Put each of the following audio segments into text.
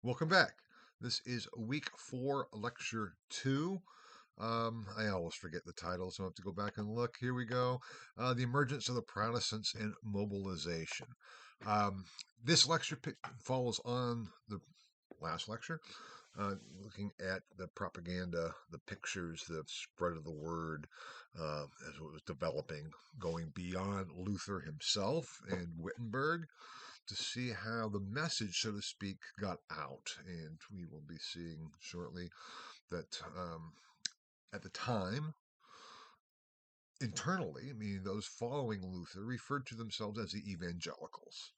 Welcome back. This is week 4, lecture 2. I always forget the title, so I have to go back and look. Here we go. The emergence of the Protestants and mobilization. Um, this lecture follows on the last lecture, looking at the propaganda, the pictures, the spread of the word as it was developing, going beyond Luther himself and Wittenberg to see how the message, so to speak, got out. And we will be seeing shortly that at the time, internally, meaning those following Luther, referred to themselves as the evangelicals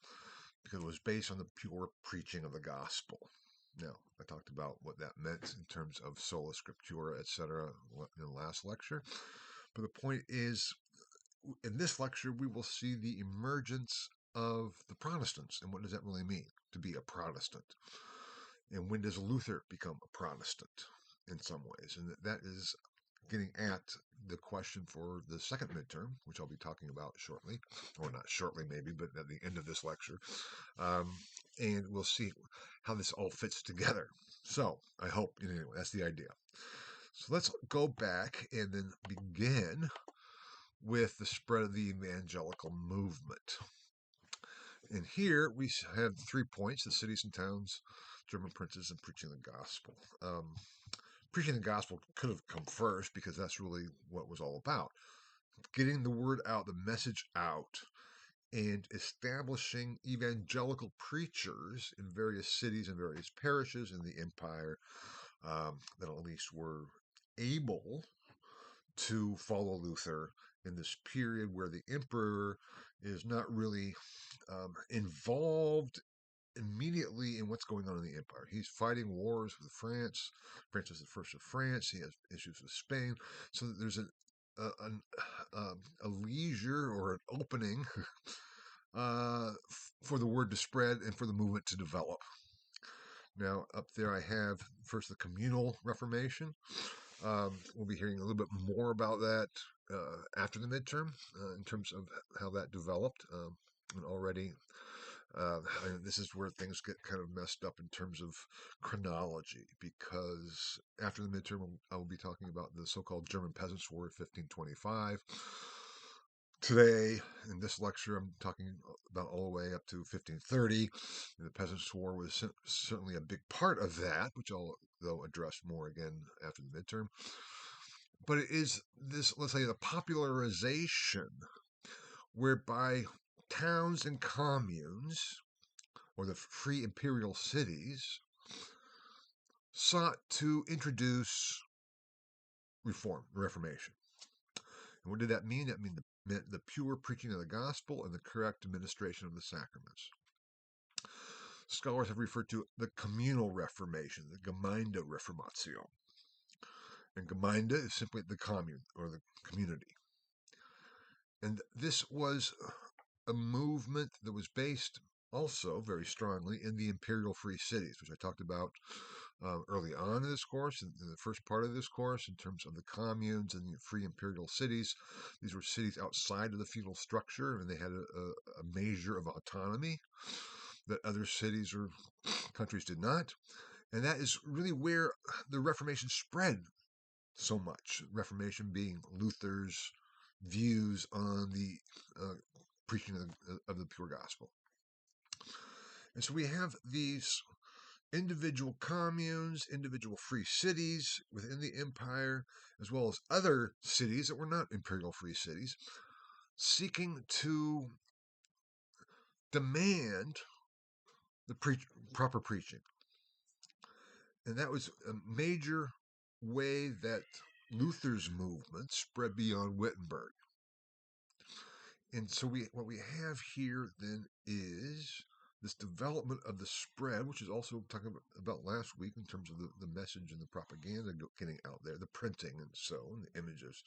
because it was based on the pure preaching of the gospel. Now, I talked about what that meant in terms of sola scriptura, etc., in the last lecture. But the point is, in this lecture, we will see the emergence of the Protestants. And what does that really mean to be a Protestant? And when does Luther become a Protestant in some ways? And that is getting at the question for the second midterm, which I'll be talking about shortly, or not shortly maybe, but at the end of this lecture. Um, and we'll see how this all fits together. So I hope, anyway, that's the idea. So let's go back and then begin with the spread of the evangelical movement. And here we have 3 points: the cities and towns, German princes, and preaching the gospel. Preaching the gospel could have come first because that's really what it was all about. Getting the word out, the message out, and establishing evangelical preachers in various cities and various parishes in the empire that at least were able to follow Luther in this period where the emperor is not really involved immediately in what's going on in the empire. He's fighting wars with France. Francis I of France. He has issues with Spain. So there's a leisure or an opening for the word to spread and for the movement to develop. Now, up there I have first the communal Reformation. We'll be hearing a little bit more about that after the midterm in terms of how that developed. And already, this is where things get kind of messed up in terms of chronology, because after the midterm, I will be talking about the so-called German Peasants' War of 1525. Today, in this lecture, I'm talking about all the way up to 1530. The Peasants' War was certainly a big part of that, which I'll, though, address more again after the midterm. But it is this, let's say, the popularization whereby towns and communes, or the free imperial cities, sought to introduce reform, Reformation. And what did that mean? That meant the pure preaching of the gospel and the correct administration of the sacraments. Scholars have referred to the communal Reformation, the Gemeindereformation. And Gemeinde is simply the commune or the community. And this was a movement that was based also very strongly in the imperial free cities, which I talked about early on in this course, in the first part of this course, in terms of the communes and the free imperial cities. These were cities outside of the feudal structure, and they had a measure of autonomy that other cities or countries did not. And that is really where the Reformation spread so much. Reformation being Luther's views on the preaching of the pure gospel. And so we have these individual communes, individual free cities within the empire, as well as other cities that were not imperial free cities, seeking to demand the proper preaching. And that was a major way that Luther's movement spread beyond Wittenberg. And so what we have here then is this development of the spread, which is also talking about last week in terms of the message and the propaganda getting out there, the printing and so, and the images.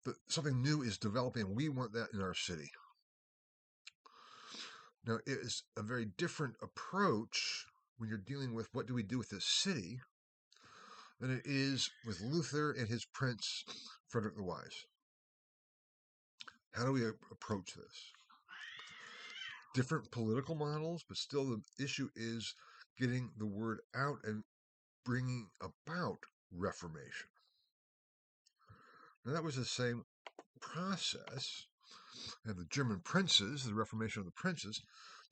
But something new is developing, and we want that in our city. Now, it is a very different approach when you're dealing with what do we do with this city than it is with Luther and his prince, Frederick the Wise. How do we approach this? Different political models, but still the issue is getting the word out and bringing about reformation. Now, that was the same process. And the German princes, the Reformation of the princes,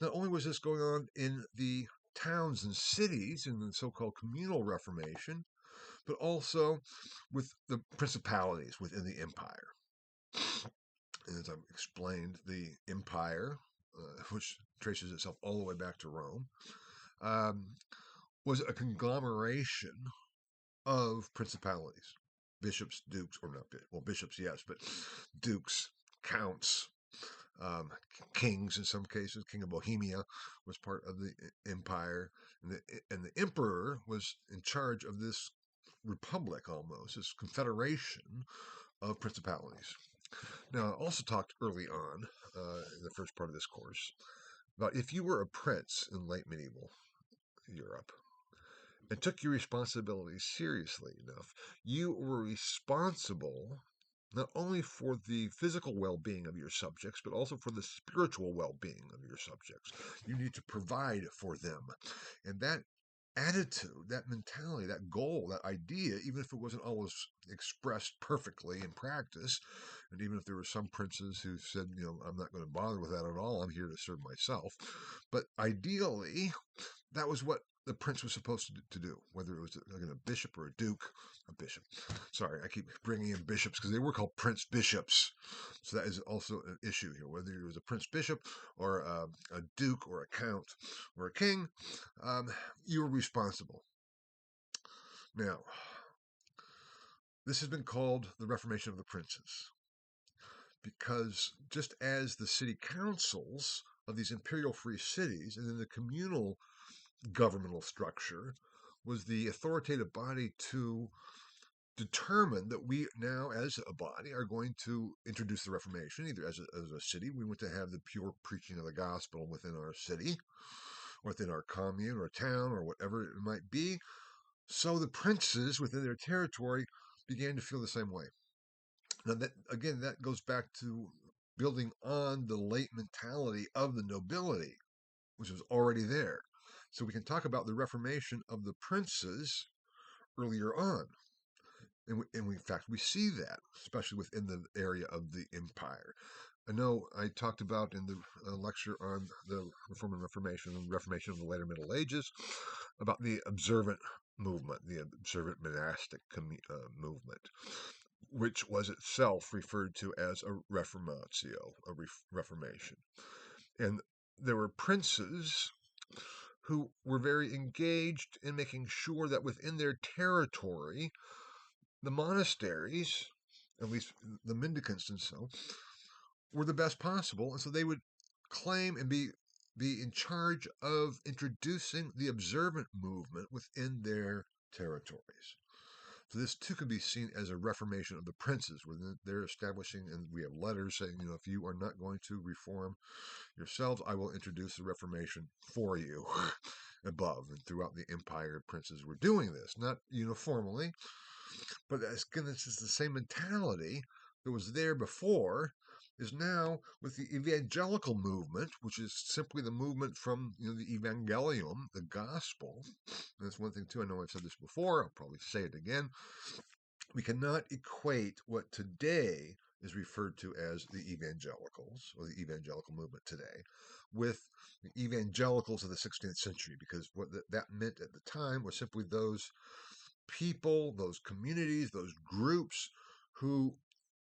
not only was this going on in the towns and cities in the so-called communal Reformation, but also with the principalities within the empire. And as I've explained, the empire, which traces itself all the way back to Rome, um, was a conglomeration of principalities, bishops, dukes, or not, well, bishops, yes, but dukes, counts, um, kings in some cases. King of Bohemia was part of the empire, and the emperor was in charge of this republic, almost this confederation of principalities. Now, I also talked early on in the first part of this course about if you were a prince in late medieval Europe and took your responsibilities seriously enough, you were responsible not only for the physical well-being of your subjects, but also for the spiritual well-being of your subjects. You need to provide for them. And that attitude, that mentality, that goal, that idea, even if it wasn't always expressed perfectly in practice, and even if there were some princes who said, I'm not going to bother with that at all, I'm here to serve myself. But ideally, that was what the prince was supposed to do, whether it was a bishop or a duke. A bishop. Sorry, I keep bringing in bishops because they were called prince bishops. So that is also an issue here. Whether it was a prince bishop or a duke or a count or a king, you were responsible. Now, this has been called the Reformation of the Princes because just as the city councils of these imperial free cities and then the communal governmental structure was the authoritative body to determine that we now, as a body, are going to introduce the Reformation, either as a city, we want to have the pure preaching of the gospel within our city, or within our commune or town, or whatever it might be. So the princes within their territory began to feel the same way. Now, that goes back to building on the late mentality of the nobility, which was already there. So we can talk about the Reformation of the princes earlier on. And in fact, we see that, especially within the area of the empire. I know I talked about in the lecture on the Reform and Reformation and Reformation of the later Middle Ages about the observant movement, the observant monastic movement, which was itself referred to as a reformatio, a reformation. And there were princes who were very engaged in making sure that within their territory, the monasteries, at least the mendicants and so, were the best possible. And so they would claim and be in charge of introducing the observant movement within their territories. So this too can be seen as a reformation of the princes, where they're establishing, and we have letters saying, if you are not going to reform yourselves, I will introduce the Reformation for you above. And throughout the empire, princes were doing this, not uniformly, but again, it's just the same mentality that was there before is now with the evangelical movement, which is simply the movement from the evangelium, the gospel. And that's one thing too. I know I've said this before. I'll probably say it again. We cannot equate what today is referred to as the evangelicals or the evangelical movement today with the evangelicals of the 16th century, because what that meant at the time was simply those people, those communities, those groups who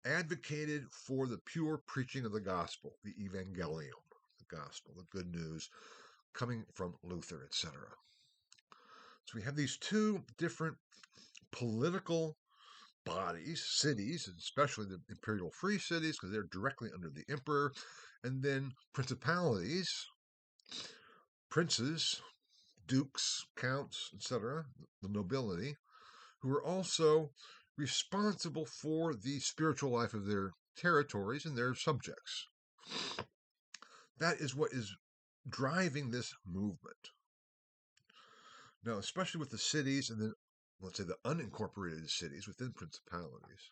advocated for the pure preaching of the gospel, the evangelium, the gospel, the good news coming from Luther, etc. So we have these two different political bodies, cities, especially the imperial free cities, because they're directly under the emperor, and then principalities, princes, dukes, counts, etc., the nobility, who are also responsible for the spiritual life of their territories and their subjects. That is what is driving this movement. Now, especially with the cities and then, let's say, the unincorporated cities within principalities,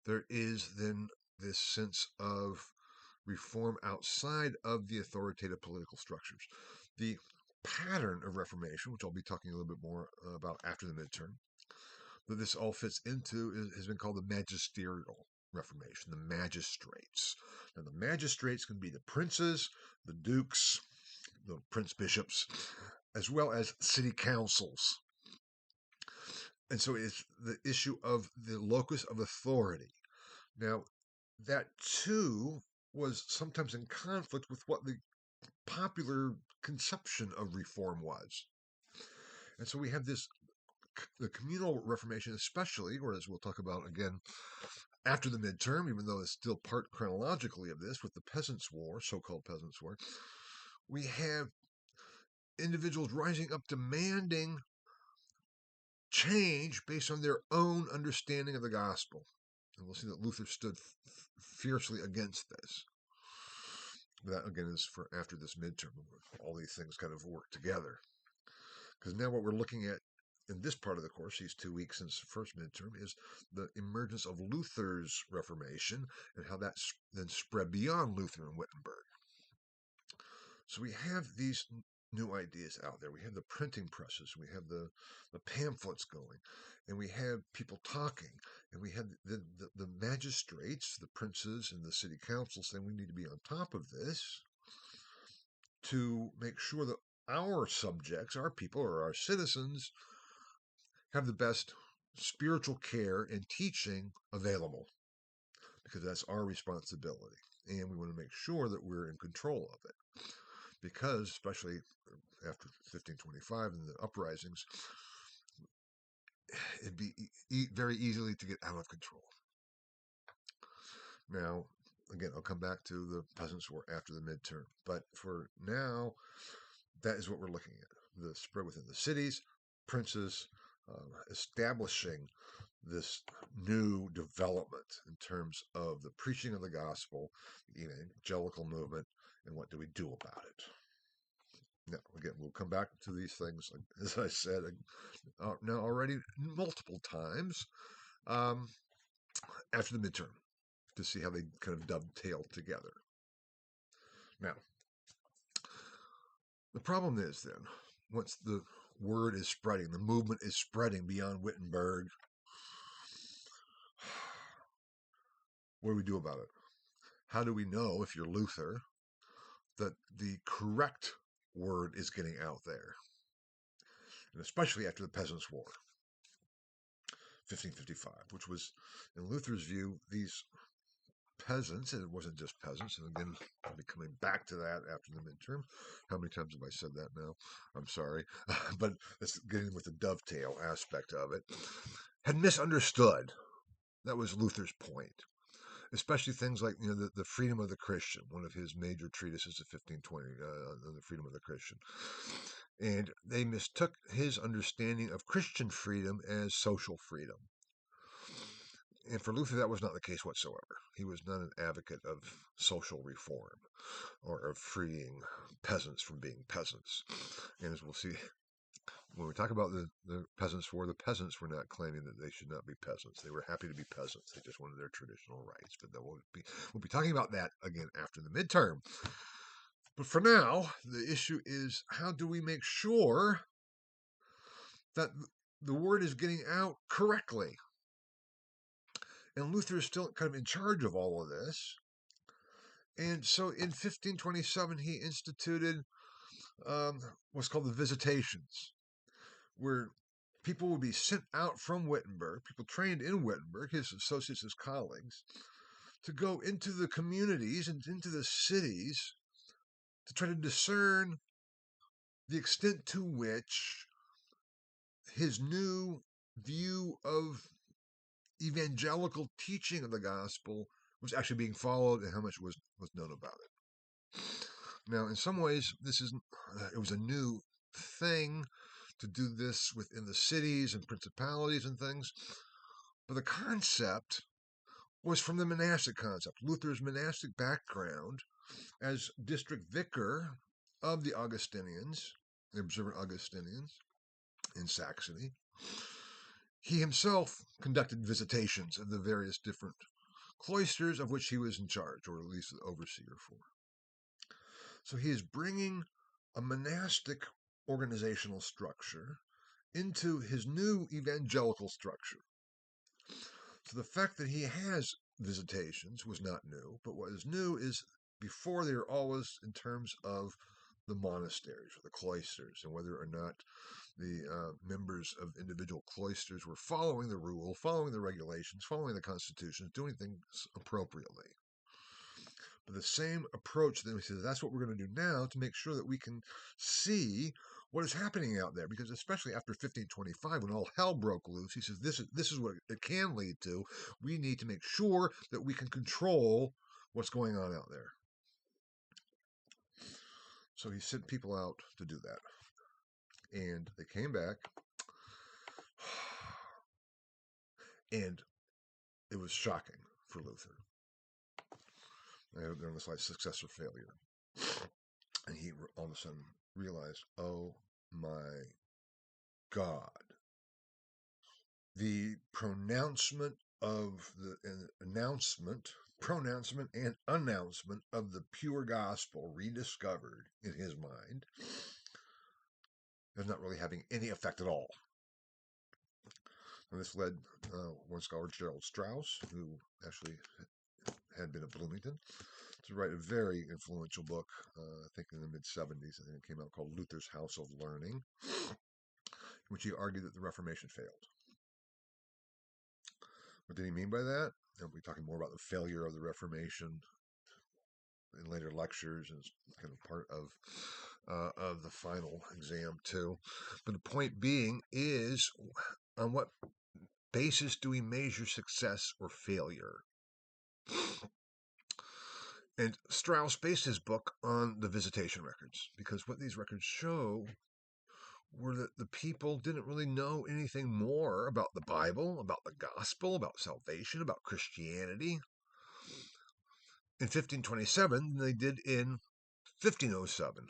there is then this sense of reform outside of the authoritative political structures. The pattern of Reformation, which I'll be talking a little bit more about after the midterm, that this all fits into has been called the magisterial Reformation, the magistrates. Now, the magistrates can be the princes, the dukes, the prince bishops, as well as city councils. And so it's the issue of the locus of authority. Now, that too was sometimes in conflict with what the popular conception of reform was. And so we have this, the communal Reformation, especially, or as we'll talk about again after the midterm, even though it's still part chronologically of this, with the Peasants' War, so called Peasants' War, we have individuals rising up demanding change based on their own understanding of the gospel. And we'll see that Luther stood fiercely against this. That, again, is for after this midterm. All these things kind of work together. Because now what we're looking at in this part of the course, these 2 weeks since the first midterm, is the emergence of Luther's Reformation and how that then spread beyond Luther and Wittenberg. So we have these new ideas out there. We have the printing presses, we have the pamphlets going, and we have people talking, and we have the magistrates, the princes, and the city council saying we need to be on top of this to make sure that our subjects, our people, or our citizens have the best spiritual care and teaching available, because that's our responsibility. And we want to make sure that we're in control of it, because especially after 1525 and the uprisings, it'd be very easily to get out of control. Now, again, I'll come back to the Peasants' War after the midterm, but for now, that is what we're looking at. The spread within the cities, princes establishing this new development in terms of the preaching of the gospel, the evangelical movement, and what do we do about it. Now, again, we'll come back to these things, as I said, now already multiple times after the midterm to see how they kind of dovetail together. Now, the problem is then, once the word is spreading, the movement is spreading beyond Wittenberg, what do we do about it? How do we know, if you're Luther, that the correct word is getting out there? And especially after the Peasants' War, 1555, which was, in Luther's view, these peasants, and it wasn't just peasants, and again, I'll be coming back to that after the midterm. How many times have I said that now? I'm sorry. But it's getting with the dovetail aspect of it. Had misunderstood. That was Luther's point. Especially things like the freedom of the Christian, one of his major treatises of 1520, the freedom of the Christian. And they mistook his understanding of Christian freedom as social freedom. And for Luther, that was not the case whatsoever. He was not an advocate of social reform or of freeing peasants from being peasants. And as we'll see, when we talk about the Peasants' War, the peasants were not claiming that they should not be peasants. They were happy to be peasants. They just wanted their traditional rights. But we'll be talking about that again after the midterm. But for now, the issue is, how do we make sure that the word is getting out correctly? And Luther is still kind of in charge of all of this. And so in 1527, he instituted what's called the Visitations, where people would be sent out from Wittenberg, people trained in Wittenberg, his associates, his colleagues, to go into the communities and into the cities to try to discern the extent to which his new view of evangelical teaching of the gospel was actually being followed and how much was known about it. Now, in some ways, it was a new thing to do this within the cities and principalities and things, but the concept was from the monastic concept. Luther's monastic background as district vicar of the Augustinians, the observant Augustinians in Saxony. He himself conducted visitations of the various different cloisters of which he was in charge, or at least the overseer for. So he is bringing a monastic organizational structure into his new evangelical structure. So the fact that he has visitations was not new, but what is new is before they were always in terms of the monasteries or the cloisters, and whether or not the members of individual cloisters were following the rule, following the regulations, following the constitutions, doing things appropriately. But the same approach, then he says, that's what we're going to do now to make sure that we can see what is happening out there. Because especially after 1525, when all hell broke loose, he says, this is what it can lead to. We need to make sure that we can control what's going on out there. So he sent people out to do that. And they came back. And it was shocking for Luther. They're on the slide, success or failure. And he all of a sudden realized, oh my God. The pronouncement and announcement of the pure gospel rediscovered in his mind is not really having any effect at all. And this led one scholar, Gerald Strauss, who actually had been at Bloomington, to write a very influential book, I think in the mid-70s, I think it came out, called Luther's House of Learning, in which he argued that the Reformation failed. What did he mean by that? And we'll be talking more about the failure of the Reformation in later lectures, and it's kind of part of the final exam too. But the point being is, on what basis do we measure success or failure? And Strauss based his book on the visitation records, because what these records show were that the people didn't really know anything more about the Bible, about the gospel, about salvation, about Christianity in 1527 than they did in 1507,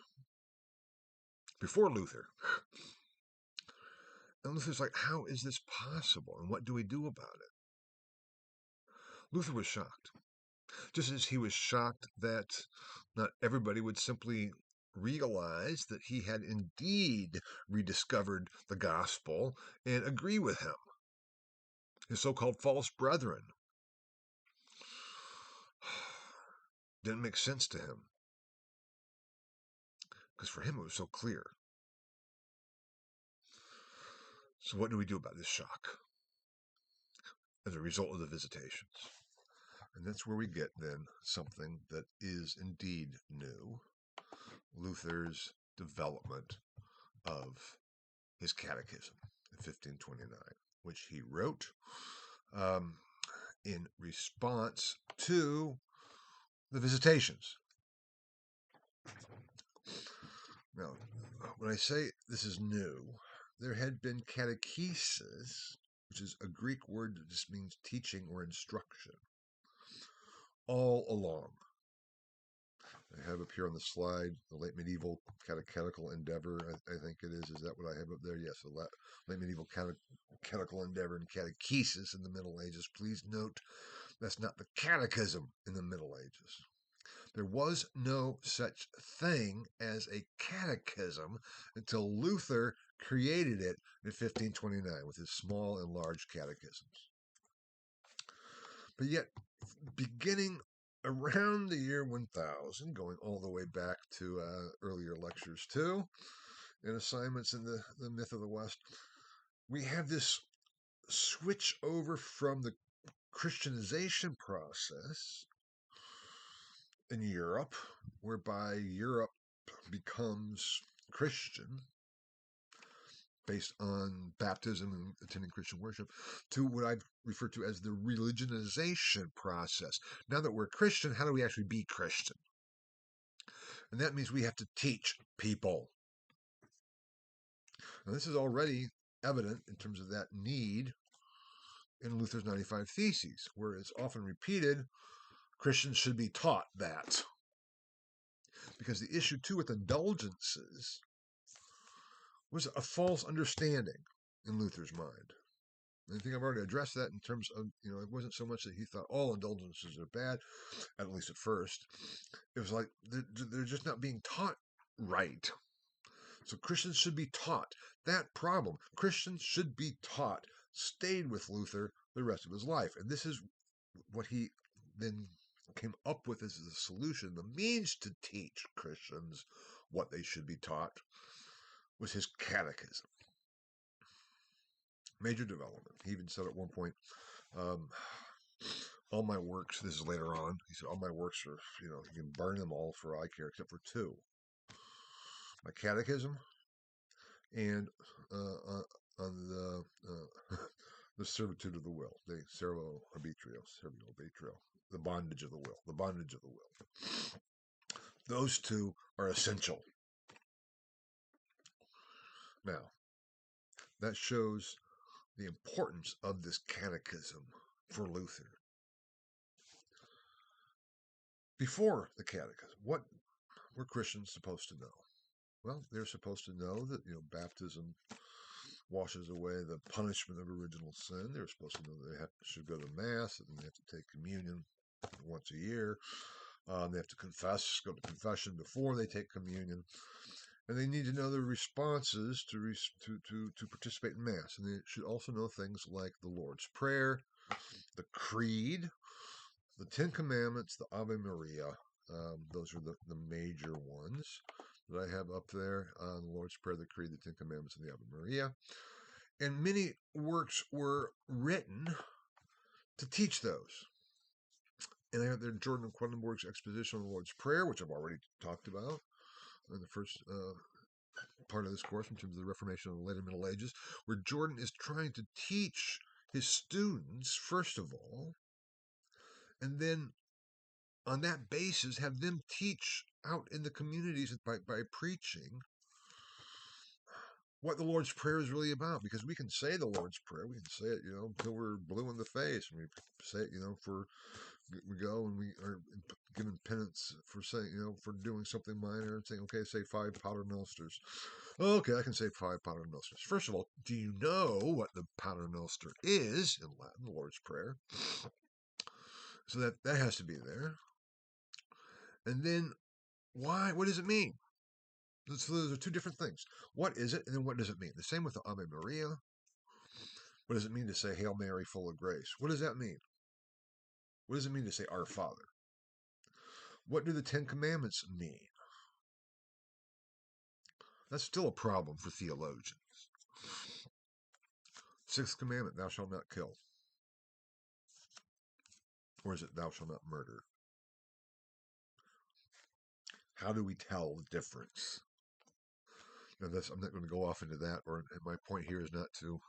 before Luther. And Luther's like, how is this possible? And what do we do about it? Luther was shocked. Just as he was shocked that not everybody would simply realize that he had indeed rediscovered the gospel and agree with him. His so-called false brethren didn't make sense to him, because for him it was so clear. So what do we do about this shock as a result of the visitations? And that's where we get then something that is indeed new: Luther's development of his catechism in 1529, which he wrote in response to the visitations. Now, when I say this is new, there had been catechesis, which is a Greek word that just means teaching or instruction, all along. I have up here on the slide the late medieval catechetical endeavor, I think it is. Is that what I have up there? Yes, the late medieval catechetical endeavor and catechesis in the Middle Ages. Please note, that's not the catechism in the Middle Ages. There was no such thing as a catechism until Luther created it in 1529 with his small and large catechisms. But yet, beginning around the year 1000, going all the way back to earlier lectures too, and assignments in the Myth of the West, we have this switch over from the Christianization process in Europe, whereby Europe becomes Christian based on baptism and attending Christian worship, to what I've referred to as the religionization process. Now that we're Christian, how do we actually be Christian? And that means we have to teach people. Now, this is already evident in terms of that need in Luther's 95 Theses, where it's often repeated, Christians should be taught that. Because the issue, too, with indulgences was a false understanding in Luther's mind. And I think I've already addressed that in terms of, it wasn't so much that he thought all indulgences are bad, at least at first. It was like they're just not being taught right. So Christians should be taught that problem. Christians should be taught stayed with Luther the rest of his life. And this is what he then came up with as the solution, the means to teach Christians what they should be taught, was his catechism. Major development. He even said at one point, all my works, this is later on, he said, all my works are, you can burn them all for I care except for two. My catechism and on the servitude of the will, the servo arbitrio, the bondage of the will. Those two are essential. Now, that shows the importance of this catechism for Luther. Before the catechism, what were Christians supposed to know? Well, they're supposed to know that, baptism washes away the punishment of original sin. They're supposed to know they should go to Mass, and they have to take communion once a year. They have to go to confession before they take communion. And they need to know the responses to participate in Mass. And they should also know things like the Lord's Prayer, the Creed, the Ten Commandments, the Ave Maria. Those are the major ones that I have up there. The Lord's Prayer, the Creed, the Ten Commandments, and the Ave Maria. And many works were written to teach those. And I have there Jordan of Quedlinburg's exposition on the Lord's Prayer, which I've already talked about in the first part of this course in terms of the Reformation of the later Middle Ages, where Jordan is trying to teach his students, first of all, and then on that basis have them teach out in the communities by preaching what the Lord's Prayer is really about. Because we can say the Lord's Prayer, we can say it, until we're blue in the face, and we say it, we go and we are given penance for saying, for doing something minor and saying, okay, say 5 Paternosters. Okay, I can say 5 Paternosters. First of all, do you know what the Paternoster is in Latin, the Lord's Prayer? So that has to be there. And then why? What does it mean? So those are two different things. What is it, and then what does it mean? The same with the Ave Maria. What does it mean to say Hail Mary, full of grace? What does that mean? What does it mean to say Our Father? What do the Ten Commandments mean? That's still a problem for theologians. 6th commandment, thou shalt not kill. Or is it thou shalt not murder? How do we tell the difference? Now, I'm not going to go off into that, and my point here is not to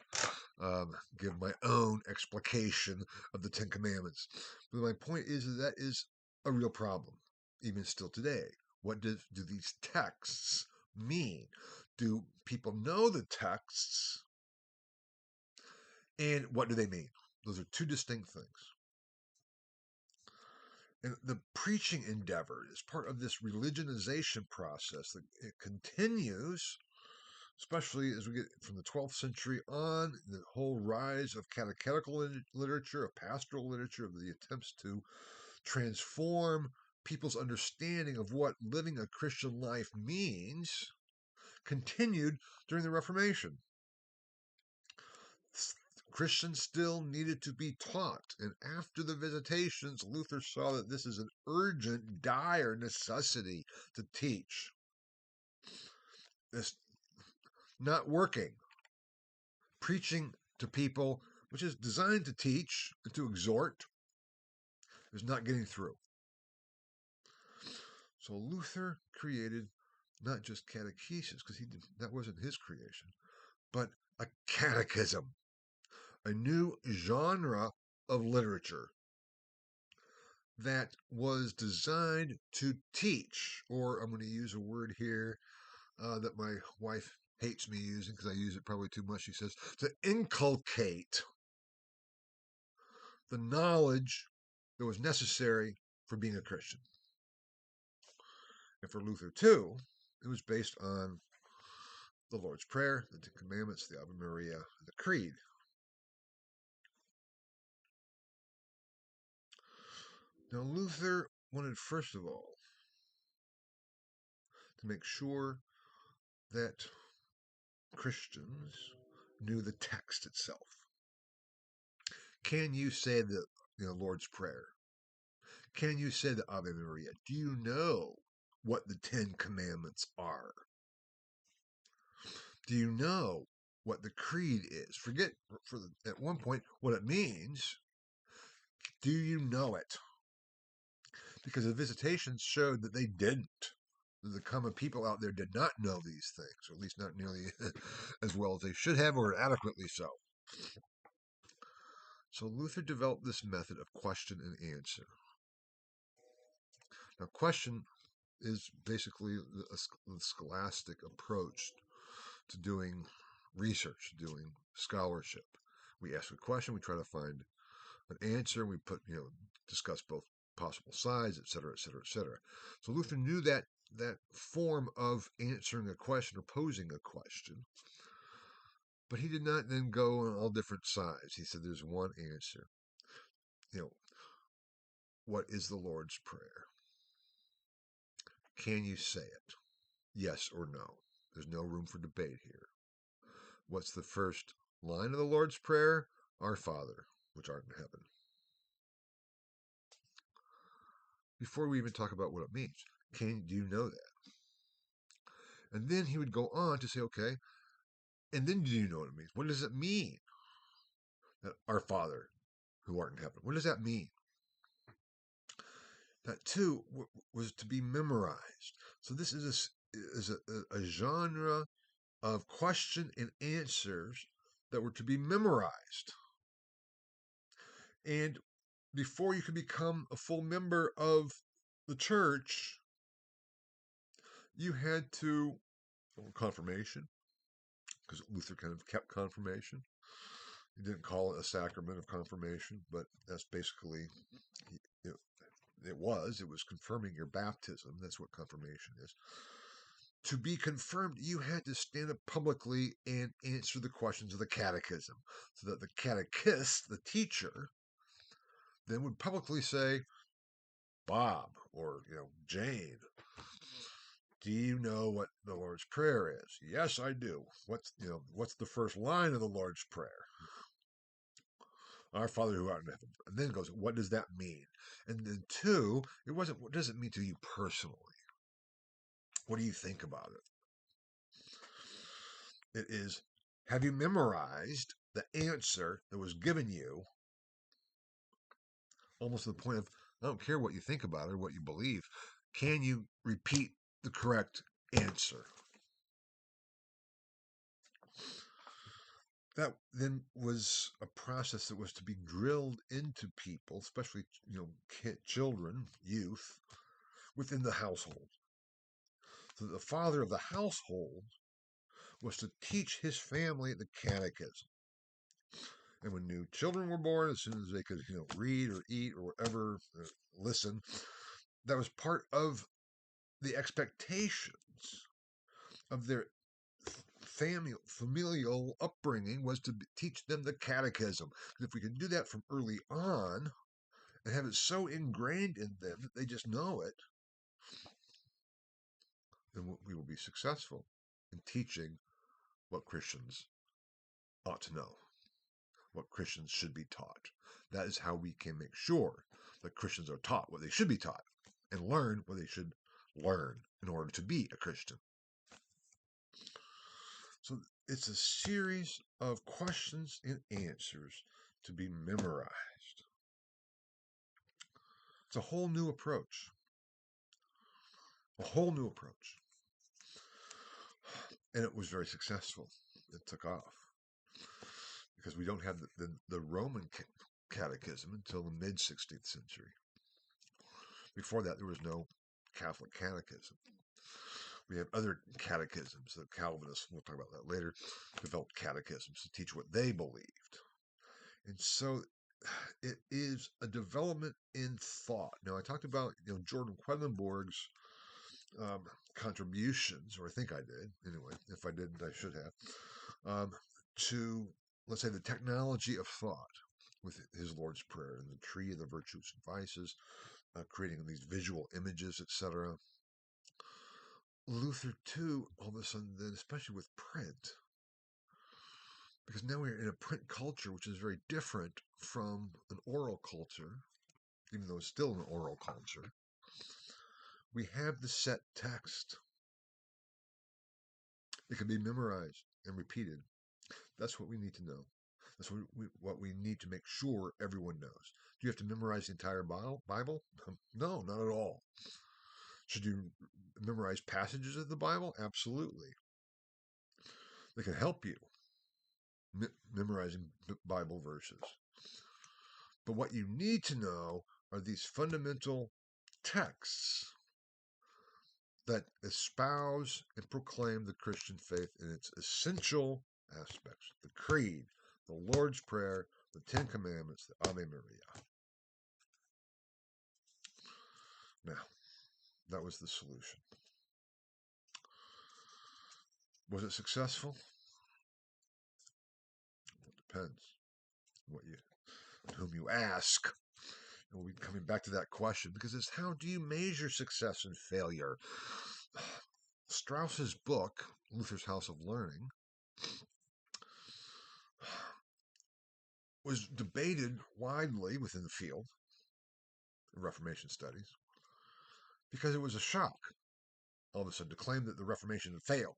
give my own explication of the Ten Commandments. But my point is that is a real problem, even still today. What do these texts mean? Do people know the texts? And what do they mean? Those are two distinct things. And the preaching endeavor is part of this religionization process that it continues, especially as we get from the 12th century on, the whole rise of catechetical literature, of pastoral literature, of the attempts to transform people's understanding of what living a Christian life means, continued during the Reformation. Christians still needed to be taught, and after the visitations, Luther saw that this is an urgent, dire necessity to teach. This not working. Preaching to people, which is designed to teach and to exhort, is not getting through. So Luther created not just catechesis, because that wasn't his creation, but a catechism, a new genre of literature that was designed to teach, or I'm going to use a word here that my wife hates me using because I use it probably too much. She says to inculcate the knowledge that was necessary for being a Christian. And for Luther, too, it was based on the Lord's Prayer, the Ten Commandments, the Ave Maria, and the Creed. Now, Luther wanted, first of all, to make sure that Christians knew the text itself. Can you say the Lord's Prayer? Can you say the Ave Maria? Do you know what the Ten Commandments are? Do you know what the creed is? Forget at one point what it means. Do you know it? Because the visitations showed that they didn't. The common people out there did not know these things, or at least not nearly as well as they should have, or adequately so. So Luther developed this method of question and answer. Now, question is basically the scholastic approach to doing research, doing scholarship. We ask a question, we try to find an answer, we discuss both possible sides, etc., etc., etc. So Luther knew that form of answering a question or posing a question, but he did not then go on all different sides. He said there's one answer. What is the Lord's Prayer? Can you say it? Yes or no? There's no room for debate here. What's the first line of the Lord's Prayer? Our Father, which art in heaven. Before we even talk about what it means, do you know that? And then he would go on to say, okay, and then do you know what it means? What does it mean? That our Father who art in heaven. What does that mean? That too was to be memorized. So this is a genre of question and answers that were to be memorized. And before you could become a full member of the church, you had to confirmation, because Luther kind of kept confirmation. He didn't call it a sacrament of confirmation, but that's basically it was confirming your baptism. That's what confirmation is. To be confirmed, you had to stand up publicly and answer the questions of the catechism, so that the catechist, the teacher, then would publicly say, Bob or Jane, do you know what the Lord's Prayer is? Yes, I do. What's the first line of the Lord's Prayer? Our Father who art in heaven. And then it goes, what does that mean? And then two, it wasn't what does it mean to you personally? What do you think about it? It is, have you memorized the answer that was given you? Almost to the point of, I don't care what you think about it or what you believe. Can you repeat the correct answer? That then was a process that was to be drilled into people, especially children, youth, within the household. So the father of the household was to teach his family the catechism. And when new children were born, as soon as they could read or eat or whatever, listen, that was part of the expectations of their familial upbringing, was to teach them the catechism. And if we can do that from early on and have it so ingrained in them that they just know it, then we will be successful in teaching what Christians ought to know, what Christians should be taught. That is how we can make sure that Christians are taught what they should be taught and learn what they should learn in order to be a Christian. So it's a series of questions and answers to be memorized. It's a whole new approach. A whole new approach. And it was very successful. It took off. Because we don't have the Roman catechism until the mid-16th century. Before that, there was no Catholic catechism. We have other catechisms. The Calvinists, we'll talk about that later, developed catechisms to teach what they believed. And so it is a development in thought. Now, I talked about Jordan Quedlinburg's contributions, or I think I did. Anyway, if I didn't, I should have. To, let's say, the technology of thought with his Lord's Prayer and the tree of the virtues and vices, creating these visual images, etc. Luther too, all of a sudden then, especially with print, because now we're in a print culture which is very different from an oral culture, even though it's still an oral culture. We have the set text. It can be memorized and repeated. That's what we need to know. That's what we need to make sure everyone knows. Do you have to memorize the entire Bible? No, not at all. Should you memorize passages of the Bible? Absolutely. They can help you memorizing Bible verses. But what you need to know are these fundamental texts that espouse and proclaim the Christian faith in its essential aspects: the Creed, the Lord's Prayer, the Ten Commandments, the Ave Maria. Now, that was the solution. Was it successful? Well, it depends on whom you ask. And we'll be coming back to that question, because it's how do you measure success and failure? Strauss's book, Luther's House of Learning, was debated widely within the field of Reformation studies because it was a shock all of a sudden to claim that the Reformation had failed.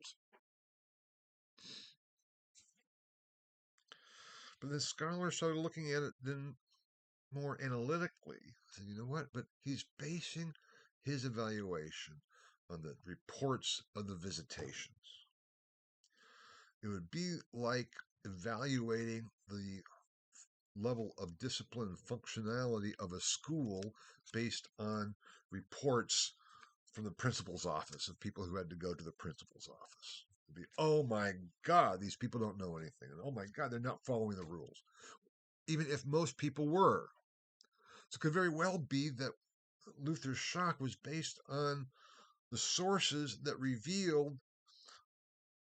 But then scholars started looking at it then more analytically. Said, you know what? But he's basing his evaluation on the reports of the visitations. It would be like evaluating the level of discipline and functionality of a school based on reports from the principal's office of people who had to go to the principal's office. It'd be, oh my God, these people don't know anything. And oh my God, they're not following the rules. Even if most people were. So it could very well be that Luther's shock was based on the sources that revealed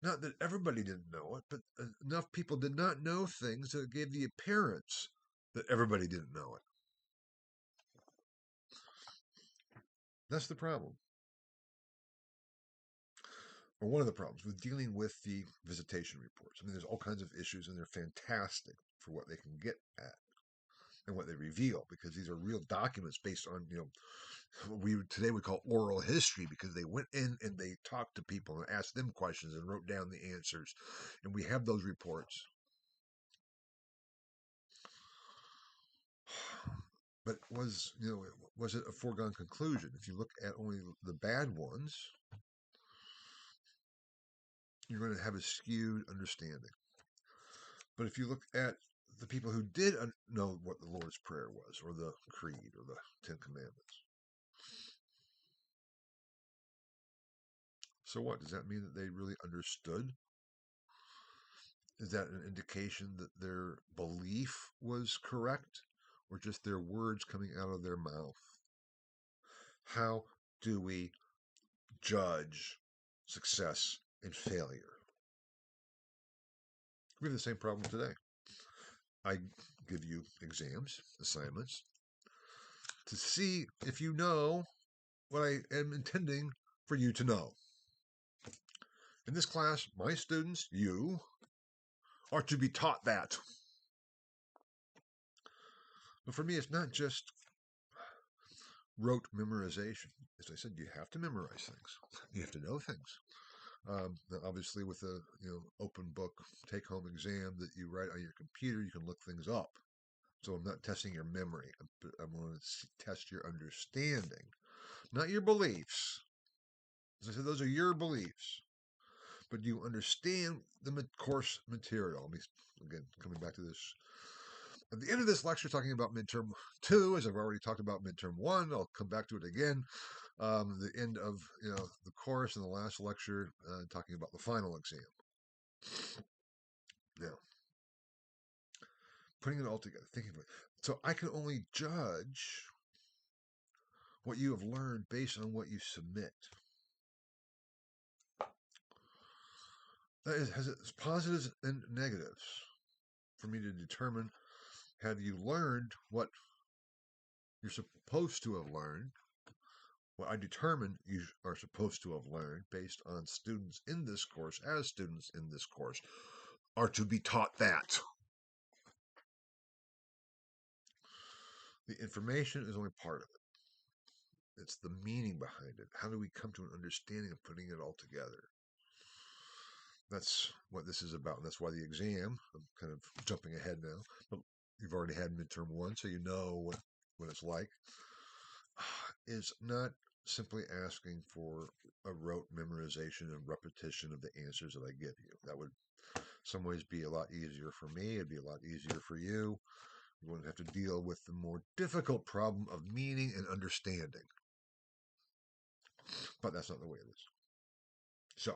not that everybody didn't know it, but enough people did not know things that gave the appearance that everybody didn't know it. That's the problem. Or one of the problems with dealing with the visitation reports. I mean, there's all kinds of issues, and they're fantastic for what they can get at and what they reveal, because these are real documents based on, what we today would call oral history, because they went in and they talked to people and asked them questions and wrote down the answers, and we have those reports. But was it a foregone conclusion? If you look at only the bad ones, you're going to have a skewed understanding. But if you look at the people who did know what the Lord's Prayer was, or the Creed, or the Ten Commandments, so what? Does that mean that they really understood? Is that an indication that their belief was correct, or just their words coming out of their mouth? How do we judge success and failure? We have the same problem today. I give you exams, assignments, to see if you know what I am intending for you to know. In this class, my students, you, are to be taught that. But for me, it's not just rote memorization. As I said, you have to memorize things. You have to know things. Obviously, with a open book take-home exam that you write on your computer, you can look things up. So I'm not testing your memory. I'm going to test your understanding, not your beliefs. As I said, those are your beliefs. But you understand the course material. Again, coming back to this. At the end of this lecture, talking about midterm 2, as I've already talked about midterm 1, I'll come back to it again. The end of the course in the last lecture, talking about the final exam. Now, putting it all together, thinking of it. So I can only judge what you have learned based on what you submit. That has its positives and negatives for me to determine, have you learned what you're supposed to have learned, What I determined you are supposed to have learned based on students in this course, as students in this course, are to be taught that. The information is only part of it. It's the meaning behind it. How do we come to an understanding of putting it all together? That's what this is about. And that's why the exam, I'm kind of jumping ahead now, but you've already had midterm one, so you know what it's like, is not simply asking for a rote memorization and repetition of the answers that I give you. That would some ways be a lot easier for me. It'd be a lot easier for you. You wouldn't have to deal with the more difficult problem of meaning and understanding. But that's not the way it is. So,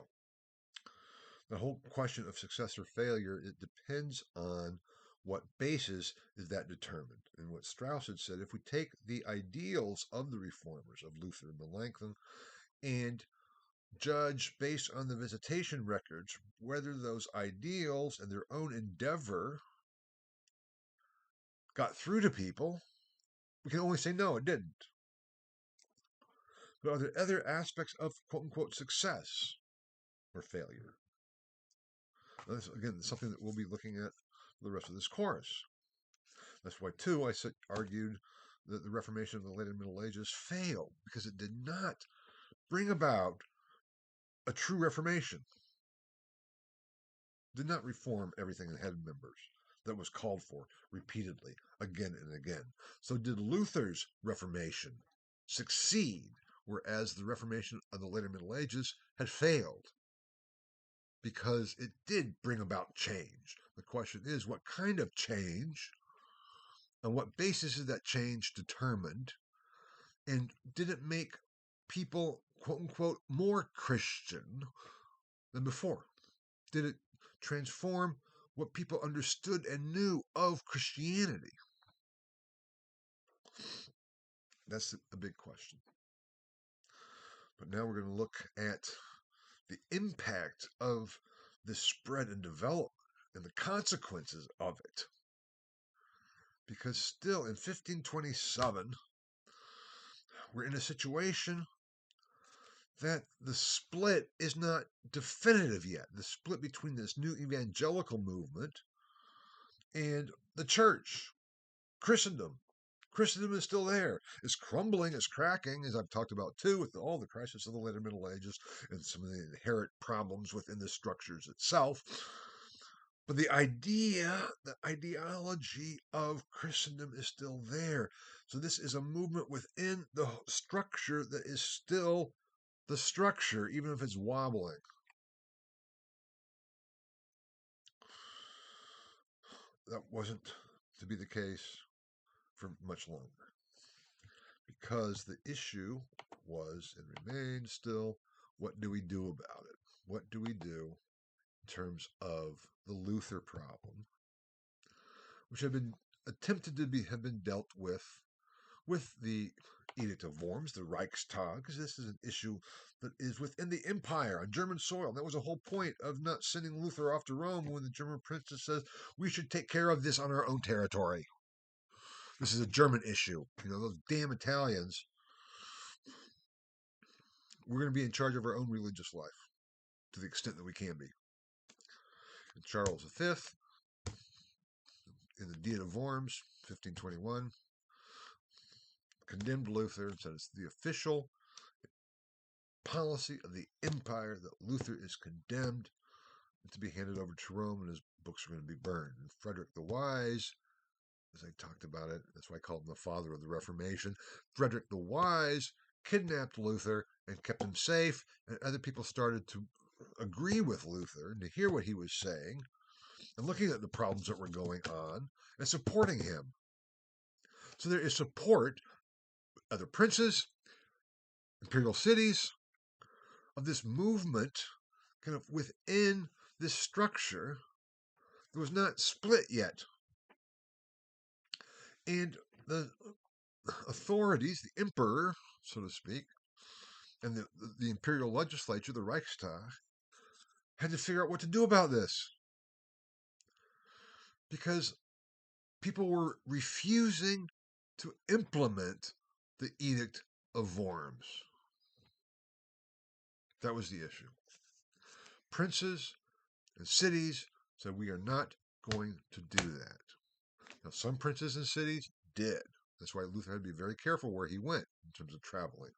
the whole question of success or failure, it depends on what basis is that determined. And what Strauss had said, if we take the ideals of the reformers, of Luther and Melanchthon, and judge based on the visitation records whether those ideals and their own endeavor got through to people, we can only say no, it didn't. But are there other aspects of quote unquote success or failure? That's, again, something that we'll be looking at for the rest of this course. That's why, too, I argued that the Reformation of the later Middle Ages failed because it did not bring about a true Reformation. Did not reform everything it had members that was called for repeatedly, again and again. So did Luther's Reformation succeed, whereas the Reformation of the later Middle Ages had failed? Because it did bring about change. The question is, what kind of change? On what basis is that change determined? And did it make people, quote unquote, more Christian than before? Did it transform what people understood and knew of Christianity? That's a big question. But now we're going to look at the impact of this spread and development and the consequences of it. Because still in 1527, we're in a situation that the split is not definitive yet. The split between this new evangelical movement and the church, Christendom. Christendom is still there. It's crumbling, it's cracking, as I've talked about too, with all the crisis of the later Middle Ages and some of the inherent problems within the structures itself. But the idea, the ideology of Christendom is still there. So this is a movement within the structure that is still the structure, even if it's wobbling. That wasn't to be the case for much longer, because the issue was and remains still, what do we do about it? What do we do in terms of the Luther problem, which have been attempted to have been dealt with the Edict of Worms, the Reichstag, because this is an issue that is within the empire on German soil. That was the whole point of not sending Luther off to Rome, when the German princess says we should take care of this on our own territory. This is a German issue. You know, those damn Italians. We're going to be in charge of our own religious life to the extent that we can be. And Charles V, in the Edict of Worms, 1521, condemned Luther and said it's the official policy of the empire that Luther is condemned and to be handed over to Rome, and his books are going to be burned. And Frederick the Wise, as I talked about it, that's why I call him the father of the Reformation. Frederick the Wise kidnapped Luther and kept him safe, and other people started to agree with Luther and to hear what he was saying and looking at the problems that were going on and supporting him. So there is support, other princes, imperial cities, of this movement kind of within this structure that was not split yet. And the authorities, the emperor, so to speak, and the imperial legislature, the Reichstag, had to figure out what to do about this, because people were refusing to implement the Edict of Worms. That was the issue. Princes and cities said, we are not going to do that. Now, some princes and cities did. That's why Luther had to be very careful where he went in terms of traveling.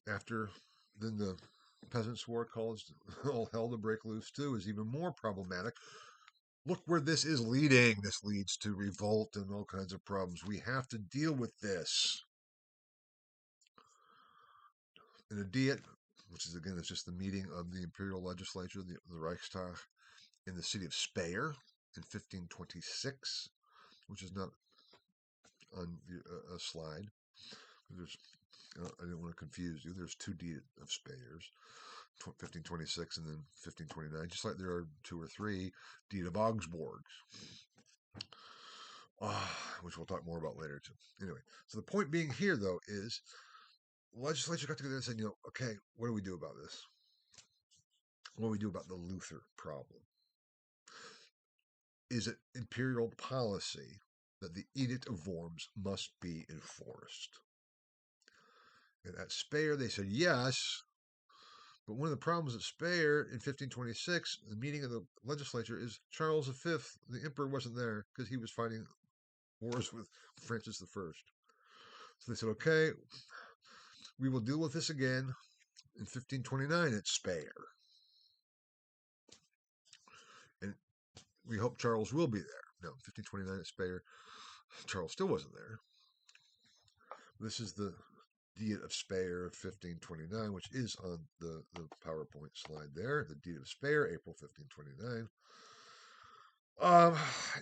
After then, the Peasants' War caused all hell to break loose too, is even more problematic. Look where this is leading. This leads to revolt and all kinds of problems. We have to deal with this. In a Diet, which is again, it's just the meeting of the imperial legislature, the Reichstag, in the city of Speyer in 1526, which is not on a slide. There's, I didn't want to confuse you. There's two Diet of Speyers, 1526 and then 1529, just like there are two or three Diet of Augsburgs, which we'll talk more about later too. Anyway, so the point being here, though, is the legislature got together and said, okay, what do we do about this? What do we do about the Luther problem? Is it imperial policy that the Edict of Worms must be enforced? And at Speyer, they said yes, but one of the problems at Speyer in 1526, the meeting of the legislature, is Charles V, the emperor, wasn't there because he was fighting wars with Francis I. So they said, okay, we will deal with this again in 1529 at Speyer. And we hope Charles will be there. No, 1529 at Speyer, Charles still wasn't there. This is the Diet of Speyer of 1529, which is on the PowerPoint slide there. The Diet of Speyer, April 1529.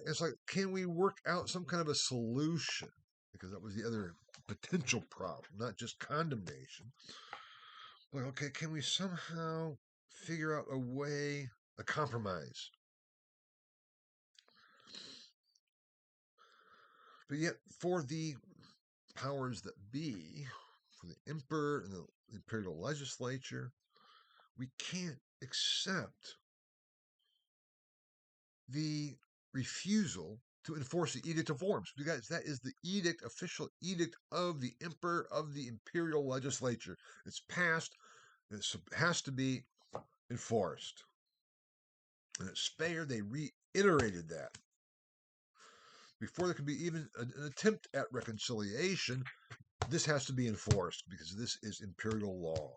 It's like, can we work out some kind of a solution? Because that was the other potential problem, not just condemnation. Like, okay, can we somehow figure out a way, a compromise? But yet, for the powers that be, for the emperor and the imperial legislature, we can't accept the refusal to enforce the Edict of Worms, because that is the edict, official edict of the emperor, of the imperial legislature. It's passed, it has to be enforced. And at Speyer, they reiterated that. Before there could be even an attempt at reconciliation, this has to be enforced because this is imperial law.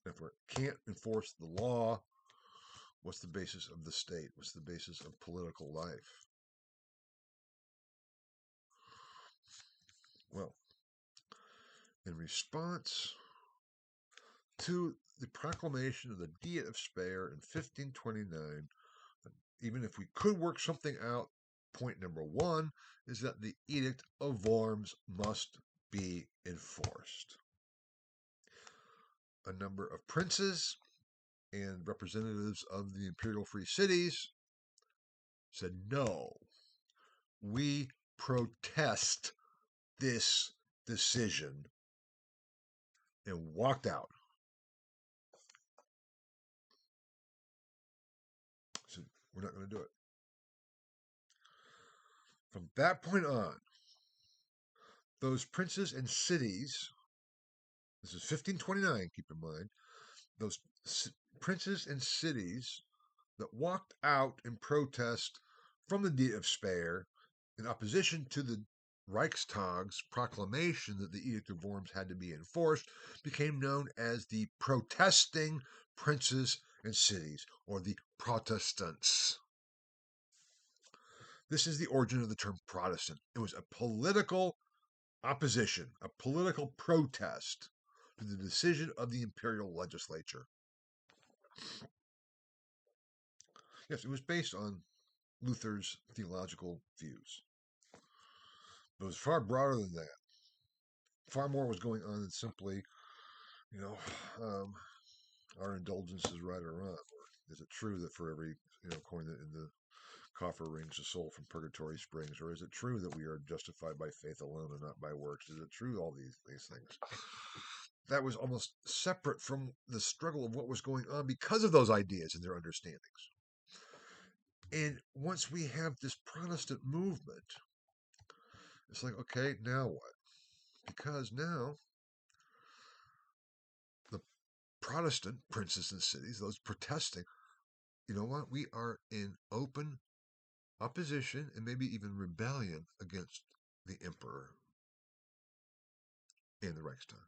If we can't enforce the law, what's the basis of the state? What's the basis of political life? Well, in response to the proclamation of the Diet of Speyer in 1529, even if we could work something out, point number one is that the Edict of Worms must be enforced. A number of princes and representatives of the imperial free cities said, no, we protest this decision, and walked out. Said, we're not going to do it. From that point on, those princes and cities, this is 1529, keep in mind, those princes and cities that walked out in protest from the Diet of Speyer in opposition to the Reichstag's proclamation that the Edict of Worms had to be enforced became known as the protesting princes and cities, or the Protestants. This is the origin of the term Protestant. It was a political opposition, a political protest to the decision of the imperial legislature. Yes, it was based on Luther's theological views. But it was far broader than that. Far more was going on than simply, our indulgence is right or wrong. Or is it true that for every coin that in the coffer rings a soul from purgatory springs? Or is it true that we are justified by faith alone and not by works? Is it true, all these things? That was almost separate from the struggle of what was going on because of those ideas and their understandings. And once we have this Protestant movement, it's like, okay, now what? because now the Protestant princes and cities, those protesting, you know what? We are in open opposition and maybe even rebellion against the emperor and the Reichstag.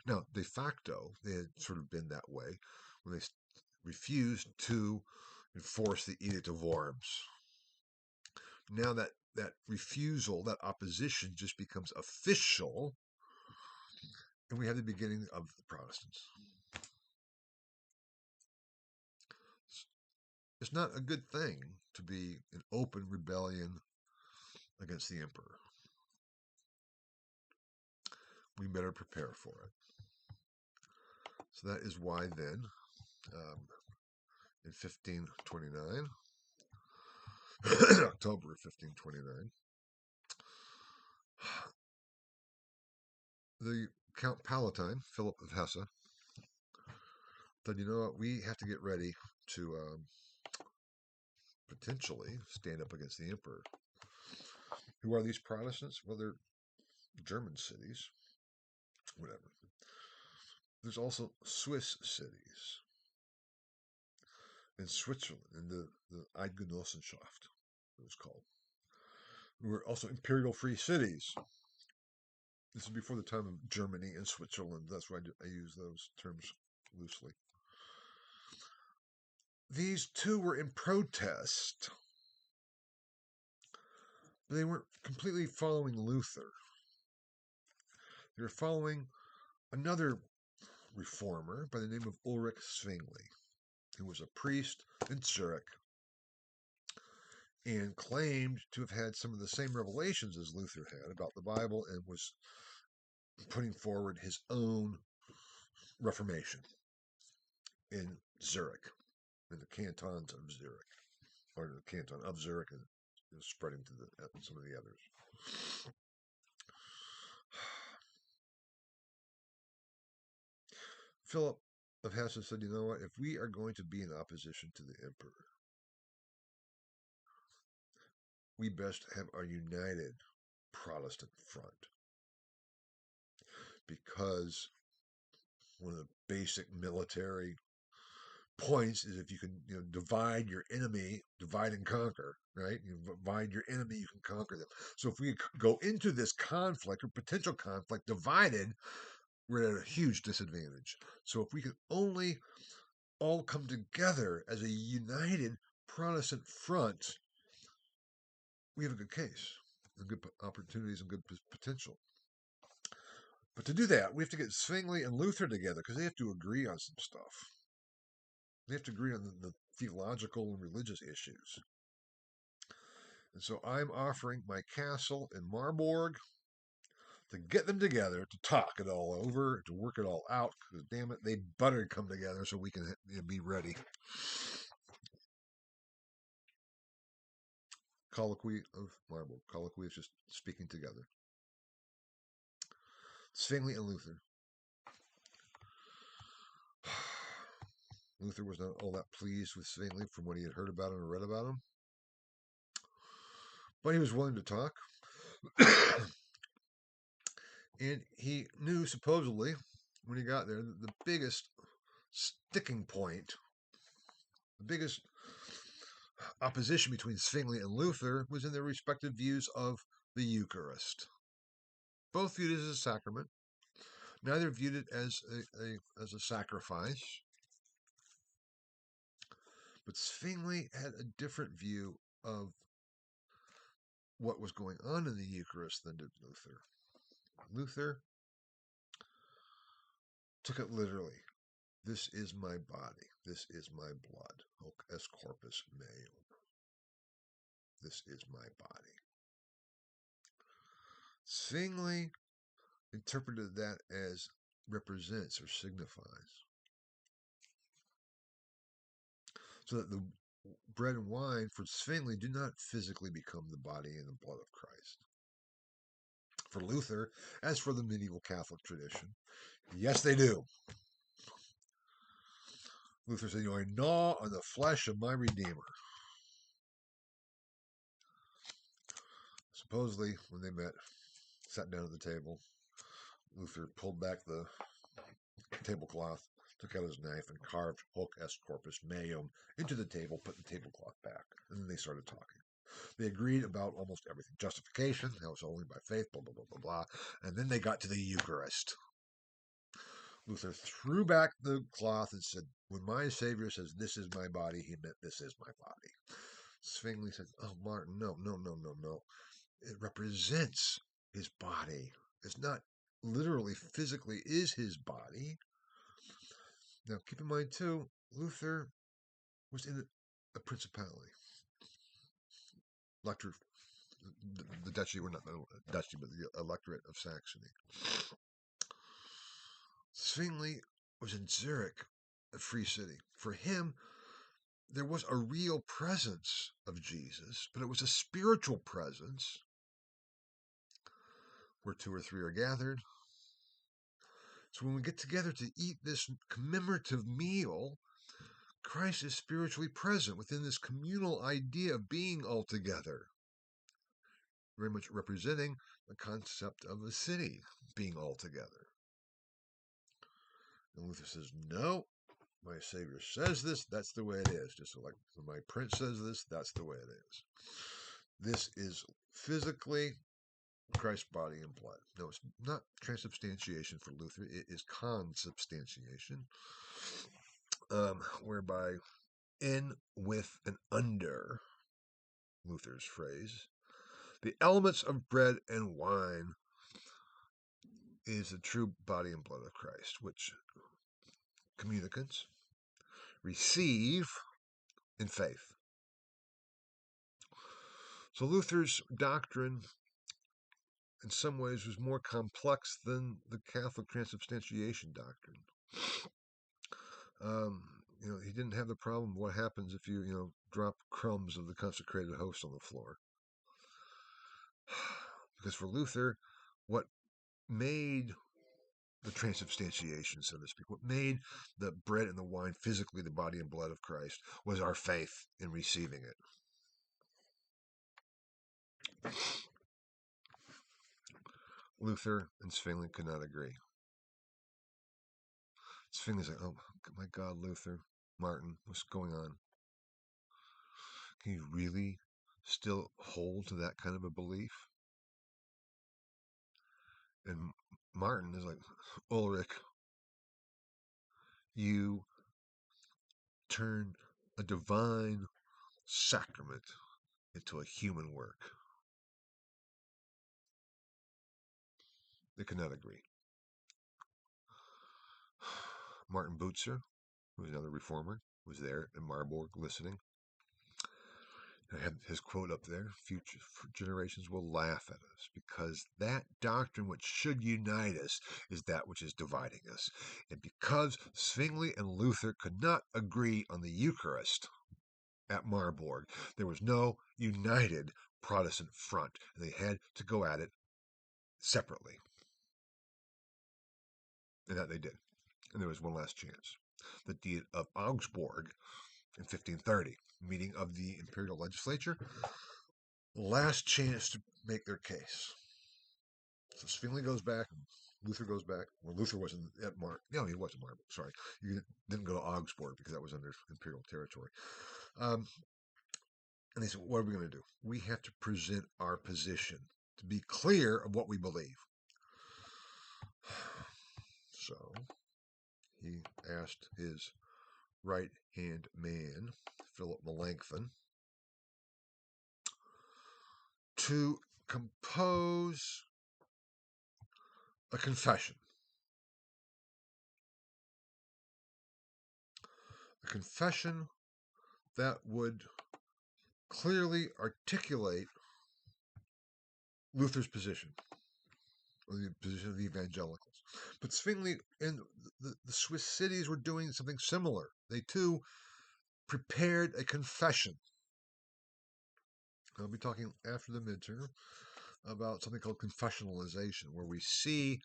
Now, de facto, they had sort of been that way when they refused to enforce the Edict of Worms. Now that refusal, that opposition just becomes official, and we have the beginning of the Protestants. It's not a good thing to be in open rebellion against the emperor. We better prepare for it. So that is why then, in 1529, October of 1529, the Count Palatine, Philip of Hesse, said, you know what, we have to get ready to potentially stand up against the emperor. Who are these Protestants? Well, they're German cities, whatever. There's also Swiss cities in Switzerland, in the Eidgenossenschaft, it was called. There were also imperial free cities. This is before the time of Germany and Switzerland. That's why I use those terms loosely. These two were in protest, but they weren't completely following Luther. They were following another reformer by the name of Ulrich Zwingli, who was a priest in Zurich and claimed to have had some of the same revelations as Luther had about the Bible and was putting forward his own Reformation in Zurich, in the cantons of Zurich, or the canton of Zurich, and spreading to some of the others. Philip of Hesse said, you know what, if we are going to be in opposition to the emperor, we best have a united Protestant front. Because one of the basic military points is if you can divide your enemy, divide and conquer, right? You divide your enemy, you can conquer them. So if we go into this conflict or potential conflict divided, we're at a huge disadvantage. So if we can only all come together as a united Protestant front, we have a good case, and good opportunities and good potential. But to do that, we have to get Zwingli and Luther together because they have to agree on some stuff. They have to agree on the theological and religious issues. And so I'm offering my castle in Marburg to get them together, to talk it all over, to work it all out. Because damn it, they better come together so we can be ready. Colloquy of Marburg. Colloquy is just speaking together. Zwingli and Luther. Luther was not all that pleased with Zwingli from what he had heard about him and read about him. But he was willing to talk. And he knew, supposedly, when he got there, that the biggest sticking point, the biggest opposition between Zwingli and Luther was in their respective views of the Eucharist. Both viewed it as a sacrament. Neither viewed it as a sacrifice. But Zwingli had a different view of what was going on in the Eucharist than did Luther. Luther took it literally. This is my body. This is my blood. Hoc est corpus meum. This is my body. Zwingli interpreted that as represents or signifies. So that the bread and wine for Zwingli do not physically become the body and the blood of Christ. For Luther, as for the medieval Catholic tradition, yes, they do. Luther said, I gnaw on the flesh of my Redeemer. Supposedly, when they met, sat down at the table. Luther pulled back the tablecloth, took out his knife, and carved hoc est corpus meum into the table, put the tablecloth back, and then they started talking. They agreed about almost everything. Justification, that was only by faith, blah, blah, blah, blah, blah. And then they got to the Eucharist. Luther threw back the cloth and said, when my Savior says, this is my body, he meant this is my body. Zwingli said, oh, Martin, no. It represents his body. It's not literally, physically is his body. Now, keep in mind, too, Luther was in a principality. Elector, the duchy, or not the duchy, but the electorate of Saxony. Zwingli was in Zurich, a free city. For him, there was a real presence of Jesus, but it was a spiritual presence where 2 or 3 are gathered. So when we get together to eat this commemorative meal, Christ is spiritually present within this communal idea of being all together, very much representing the concept of a city being all together. And Luther says, no, my Savior says this, that's the way it is. Just like my Prince says this, that's the way it is. This is physically Christ's body and blood. No, it's not transubstantiation for Luther. It is consubstantiation, whereby in, with, and under, Luther's phrase, the elements of bread and wine is the true body and blood of Christ, which communicants receive in faith. So Luther's doctrine, in some ways, was more complex than the Catholic transubstantiation doctrine. He didn't have the problem of what happens if you drop crumbs of the consecrated host on the floor. Because for Luther, what made the transubstantiation, so to speak, what made the bread and the wine physically the body and blood of Christ, was our faith in receiving it. Luther and Zwingli could not agree. Zwingli's like, oh my God, Luther, Martin, what's going on? Can you really still hold to that kind of a belief? And Martin is like, Ulrich, you turn a divine sacrament into a human work. They could not agree. Martin Butzer, who was another reformer, was there in Marburg listening. I had his quote up there, future generations will laugh at us because that doctrine which should unite us is that which is dividing us. And because Zwingli and Luther could not agree on the Eucharist at Marburg, there was no united Protestant front, and they had to go at it separately. And that they did. And there was one last chance. The Diet of Augsburg in 1530, meeting of the imperial legislature, last chance to make their case. So Zwingli goes back, and Luther goes back. Well, Luther wasn't at Marburg. No, he was at Marburg. Sorry, he didn't go to Augsburg because that was under imperial territory. And they said, what are we going to do? We have to present our position to be clear of what we believe. So he asked his right-hand man, Philip Melanchthon, to compose a confession. A confession that would clearly articulate Luther's position, or the position of the evangelicals. But Zwingli and the Swiss cities were doing something similar. They too prepared a confession. I'll be talking after the midterm about something called confessionalization, where we see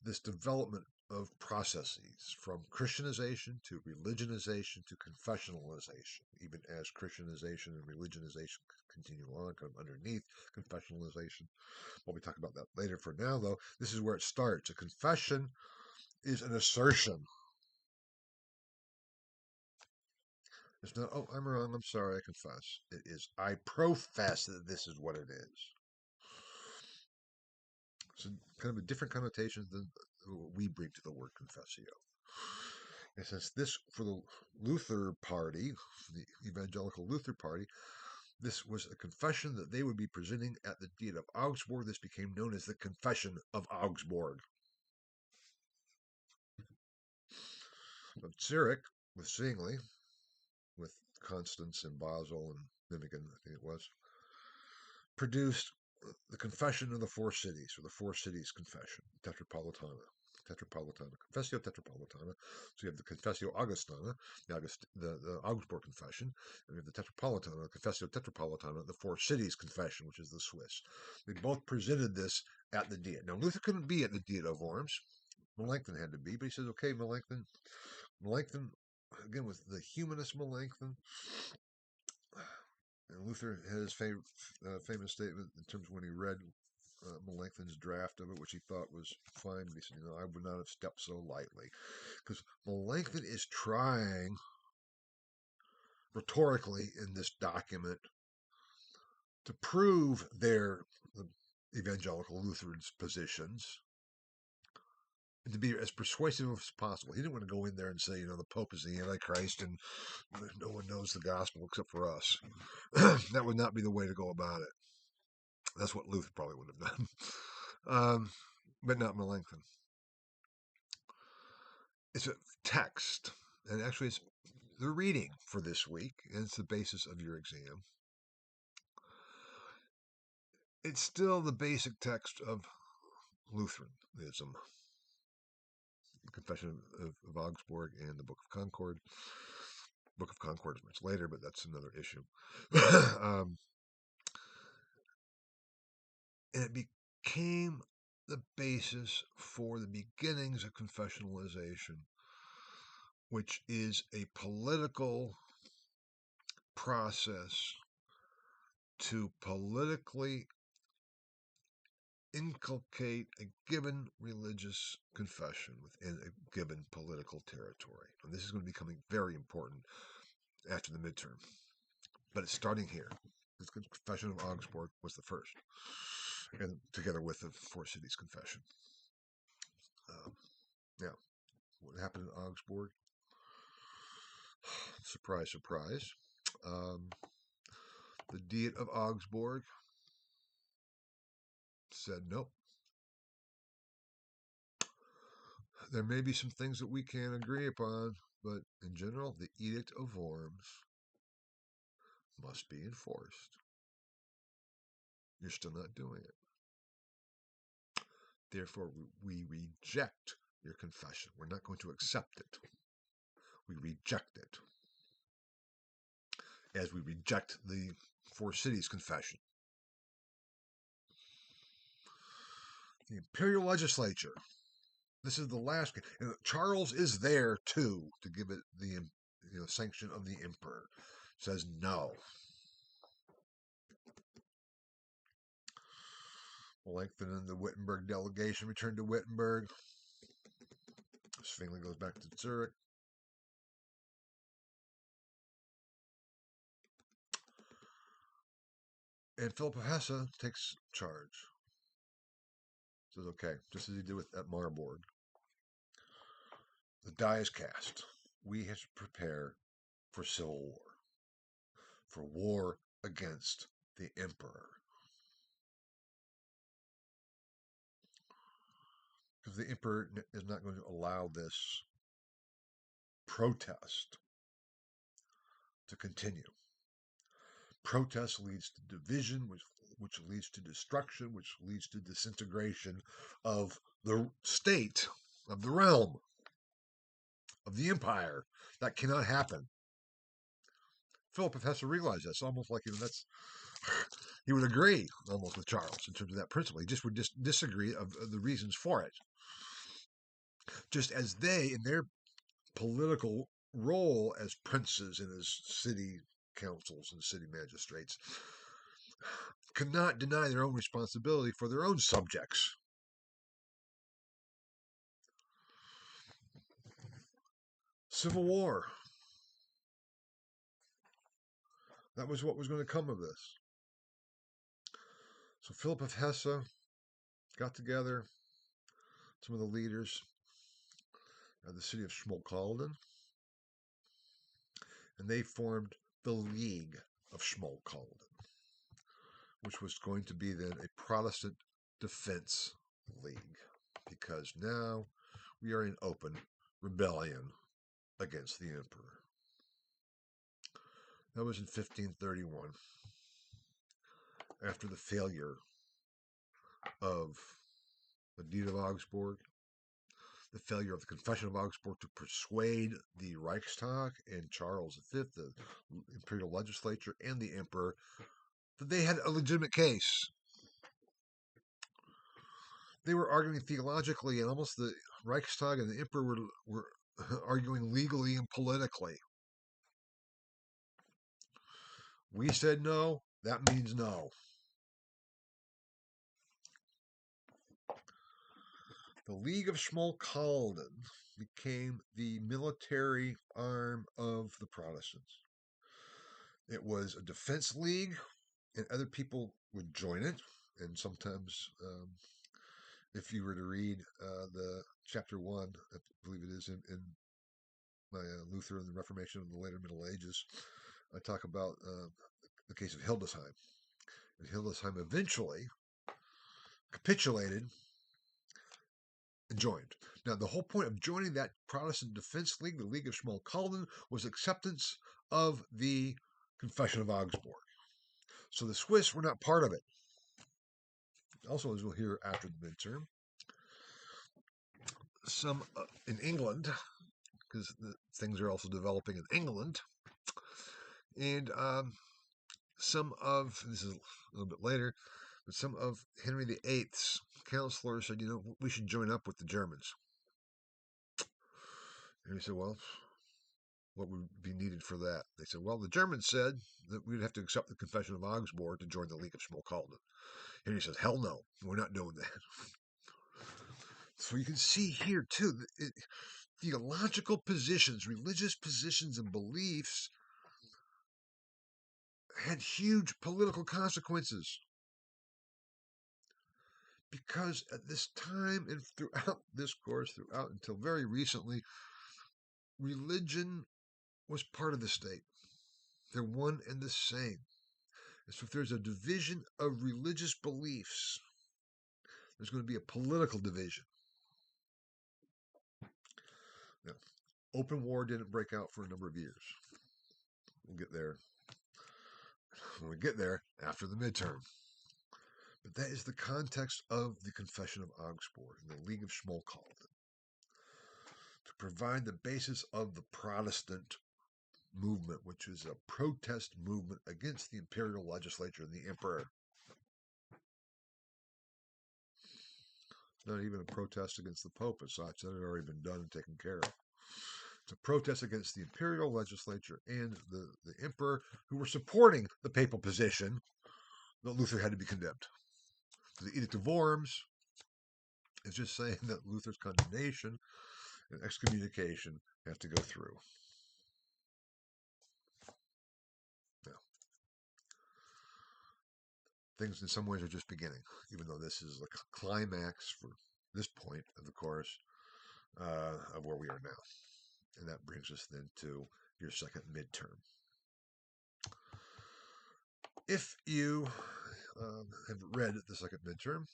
this development of processes from Christianization to religionization to confessionalization, even as Christianization and religionization continue on, kind of underneath confessionalization. We'll be talking about that later. For now, though, this is where it starts. A confession is an assertion. It's not, oh, I'm wrong, I'm sorry, I confess. It is, I profess that this is what it is. It's kind of a different connotation than we bring to the word confessio. And since this, for the Luther party, the evangelical Luther party, this was a confession that they would be presenting at the Diet of Augsburg. This became known as the Confession of Augsburg. But Zurich, with Zwingli, with Constance and Basel and Nijmegen, I think it was, produced the Confession of the Four Cities, or the Four Cities Confession, Tetrapolitana. Confessio Tetrapolitana. So you have the Confessio Augustana, the Augsburg Confession, and you have the Tetrapolitana, Confessio Tetrapolitana, the Four Cities Confession, which is the Swiss. They both presented this at the Diet. Now, Luther couldn't be at the Diet of Worms. Melanchthon had to be, but he says, okay, Melanchthon, again, with the humanist Melanchthon, and Luther had his famous statement in terms of when he read Melanchthon's draft of it, which he thought was fine. But he said, I would not have stepped so lightly. Because Melanchthon is trying rhetorically in this document to prove the evangelical Lutherans' positions and to be as persuasive as possible. He didn't want to go in there and say, the Pope is the Antichrist and no one knows the gospel except for us. That would not be the way to go about it. That's what Luther probably would have done. But not Melanchthon. It's a text, and actually it's the reading for this week, and it's the basis of your exam. It's still the basic text of Lutheranism, the Confession of Augsburg and the Book of Concord. Book of Concord is much later, but that's another issue. And it became the basis for the beginnings of confessionalization, which is a political process to politically inculcate a given religious confession within a given political territory. And this is going to be becoming very important after the midterm. But it's starting here. The Confession of Augsburg was the first, and together with the Four Cities Confession. Yeah, what happened in Augsburg? Surprise, surprise. The Diet of Augsburg said nope. There may be some things that we can't agree upon, but in general, the Edict of Worms must be enforced. You're still not doing it. Therefore, we reject your confession. We're not going to accept it. We reject it. As we reject the Four Cities Confession. The Imperial Legislature. This is the last. And Charles is there too to give it the sanction of the emperor. Says no. Melanchthon and the Wittenberg delegation returned to Wittenberg. Zwingli goes back to Zurich. And Philip of Hesse takes charge. Says, okay, just as he did at Marburg. The die is cast. We have to prepare for civil war. For war against the emperor. Because the emperor is not going to allow this protest to continue. Protest leads to division, which leads to destruction, which leads to disintegration of the state, of the realm, of the empire. That cannot happen. Philip of Hesse realized that's almost like he would agree almost with Charles in terms of that principle. He just would disagree of the reasons for it. just as they, in their political role as princes and as city councils and city magistrates, could not deny their own responsibility for their own subjects. Civil War. That was what was going to come of this. So Philip of Hesse got together some of the leaders of the city of Schmalkalden, and they formed the League of Schmalkalden, which was going to be then a Protestant defense league, because now we are in open rebellion against the emperor. That was in 1531, after the failure of the Deed of Augsburg, the failure of the Confession of Augsburg to persuade the Reichstag and Charles V, the imperial legislature, and the emperor that they had a legitimate case. They were arguing theologically, and almost the Reichstag and the emperor were arguing legally and politically. We said no, that means no. The League of Schmalkalden became the military arm of the Protestants. It was a defense league, and other people would join it. And sometimes, if you were to read the chapter 1, I believe it is in my Luther and the Reformation of the later Middle Ages, I talk about the case of Hildesheim. And Hildesheim eventually capitulated and joined. Now, the whole point of joining that Protestant Defense League, the League of Schmalkalden, was acceptance of the Confession of Augsburg. So the Swiss were not part of it. Also, as we'll hear after the midterm, some in England, because things are also developing in England, and some of, this is a little bit later, but some of Henry VIII's counselors said, we should join up with the Germans. And he said, well, what would be needed for that? They said, well, the Germans said that we'd have to accept the Confession of Augsburg to join the League of Schmalkalden. And he says, hell no, we're not doing that. So you can see here, too, theological positions, religious positions, and beliefs had huge political consequences. Because at this time and throughout this course, throughout until very recently, religion was part of the state. They're one and the same. And so if there's a division of religious beliefs, there's going to be a political division. Now, open war didn't break out for a number of years. We'll get there when we get there after the midterm. But that is the context of the Confession of Augsburg and the League of Schmalkalden, to provide the basis of the Protestant movement, which is a protest movement against the imperial legislature and the emperor. It's not even a protest against the Pope as such. That had already been done and taken care of. It's a protest against the imperial legislature and the emperor, who were supporting the papal position that Luther had to be condemned. The Edict of Worms is just saying that Luther's condemnation and excommunication have to go through. Now, things in some ways are just beginning, even though this is the climax for this point of the course of where we are now. And that brings us then to your second midterm. If you have read the second midterm,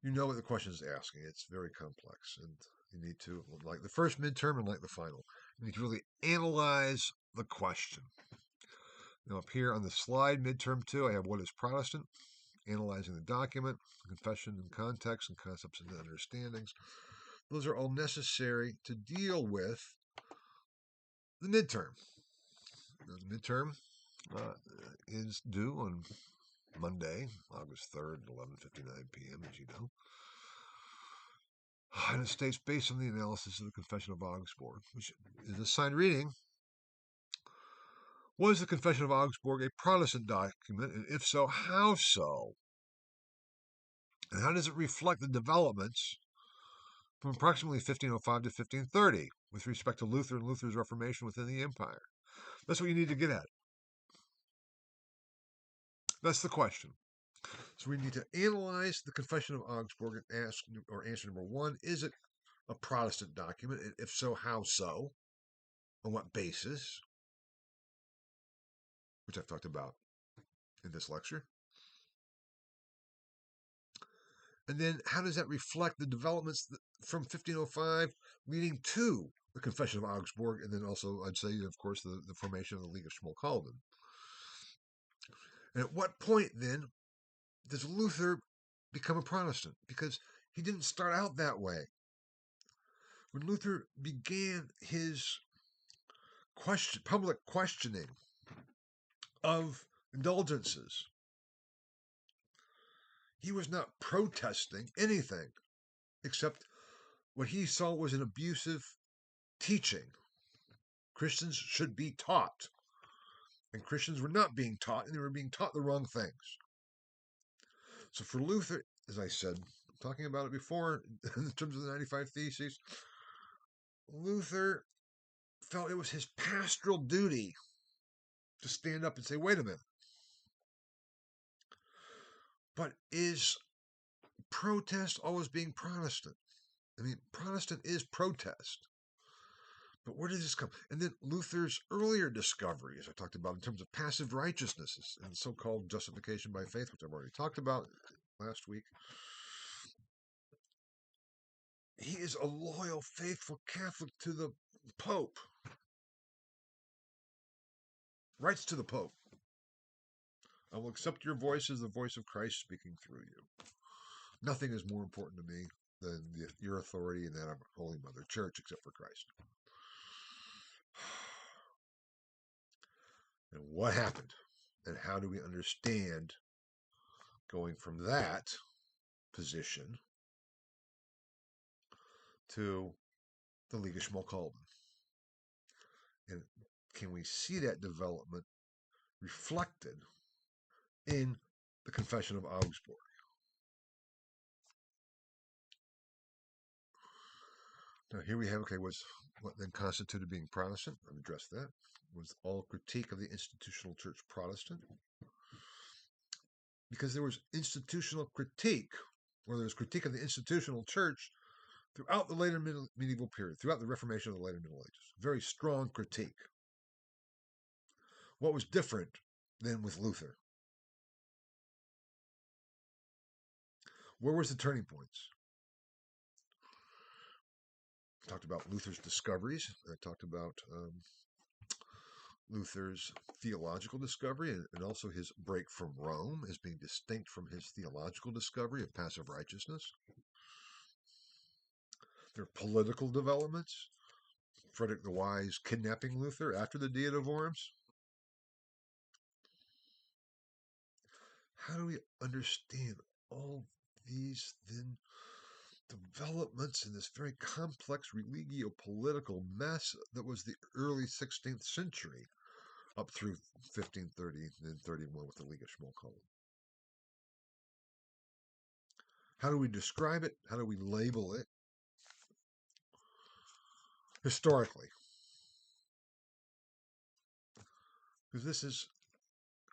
you know what the question is asking. It's very complex, and you need to, like the first midterm and like the final, you need to really analyze the question. Now, up here on the slide, midterm 2, I have what is Protestant, analyzing the document, confession and context, and concepts and understandings. Those are all necessary to deal with the midterm. Now, the midterm is due on Monday, August 3rd at 11:59 p.m., as you know. And it states, based on the analysis of the Confession of Augsburg, which is a signed reading, was the Confession of Augsburg a Protestant document, and if so, how so? And how does it reflect the developments from approximately 1505 to 1530 with respect to Luther and Luther's Reformation within the empire? That's what you need to get at. That's the question. So we need to analyze the Confession of Augsburg and answer number one, is it a Protestant document? And if so, how so? On what basis? Which I've talked about in this lecture. And then how does that reflect the developments from 1505 leading to the Confession of Augsburg, and then also, I'd say, of course, the formation of the League of Schmalkalden? And at what point, then, does Luther become a Protestant? Because he didn't start out that way. When Luther began his public questioning of indulgences, he was not protesting anything except what he saw was an abusive teaching. Christians should be taught, and Christians were not being taught, and they were being taught the wrong things. So for Luther, as I said, talking about it before in terms of the 95 Theses, Luther felt it was his pastoral duty to stand up and say, wait a minute, but is protest always being Protestant? I mean, Protestant is protest. But where did this come? And then Luther's earlier discovery, as I talked about, in terms of passive righteousness and so-called justification by faith, which I've already talked about last week. He is a loyal, faithful Catholic to the Pope. Writes to the Pope, I will accept your voice as the voice of Christ speaking through you. Nothing is more important to me than your authority and that of Holy Mother Church, except for Christ. And what happened? And how do we understand going from that position to the League of Schmalkalden? And can we see that development reflected in the Confession of Augsburg? Now here we have, okay, was what then constituted being Protestant? I've addressed that. Was all critique of the institutional church Protestant? Because there was institutional critique, or there was critique of the institutional church throughout the later medieval period, throughout the Reformation of the later Middle Ages. Very strong critique. What was different than with Luther? Where was the turning points? I talked about Luther's discoveries. I talked about Luther's theological discovery and also his break from Rome as being distinct from his theological discovery of passive righteousness. There are political developments. Frederick the Wise kidnapping Luther after the Diet of Worms. How do we understand all these then developments in this very complex religio-political mess that was the early 16th century up through 1530 and then 31 with the League of Schmalkalden? How do we describe it? How do we label it? Historically. Because this is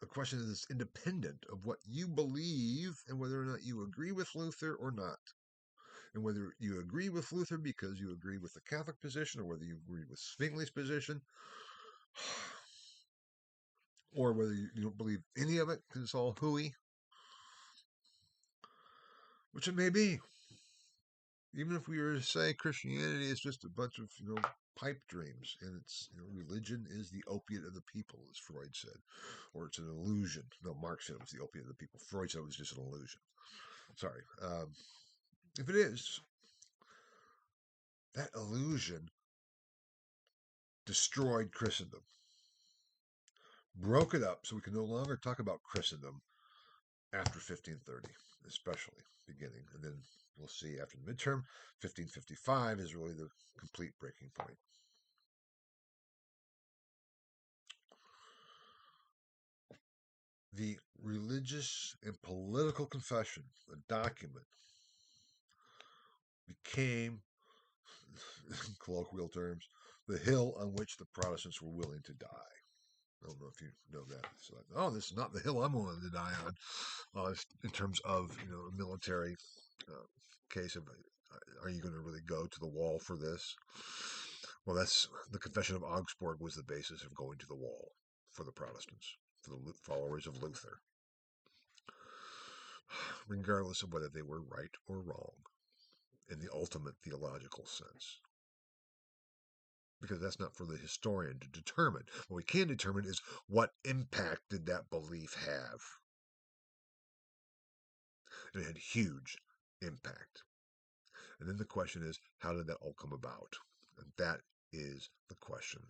a question that's independent of what you believe and whether or not you agree with Luther or not. And whether you agree with Luther because you agree with the Catholic position or whether you agree with Zwingli's position, or whether you don't believe any of it because it's all hooey, which it may be. Even if we were to say Christianity is just a bunch of, pipe dreams, and it's, religion is the opiate of the people, as Freud said, or it's an illusion. No, Marx said it was the opiate of the people. Freud said it was just an illusion. Sorry. If it is, that illusion destroyed Christendom, broke it up so we can no longer talk about Christendom after 1530, especially beginning, and then we'll see after the midterm. 1555 is really the complete breaking point. The Religious and Political Confession, the document, became, in colloquial terms, the hill on which the Protestants were willing to die. I don't know if you know that. So, this is not the hill I'm willing to die on. In terms of a military case of, are you going to really go to the wall for this? Well, that's the Confession of Augsburg was the basis of going to the wall for the Protestants, for the followers of Luther, regardless of whether they were right or wrong in the ultimate theological sense. Because that's not for the historian to determine. What we can determine is what impact did that belief have. And it had huge impact. And then the question is, how did that all come about? And that is the question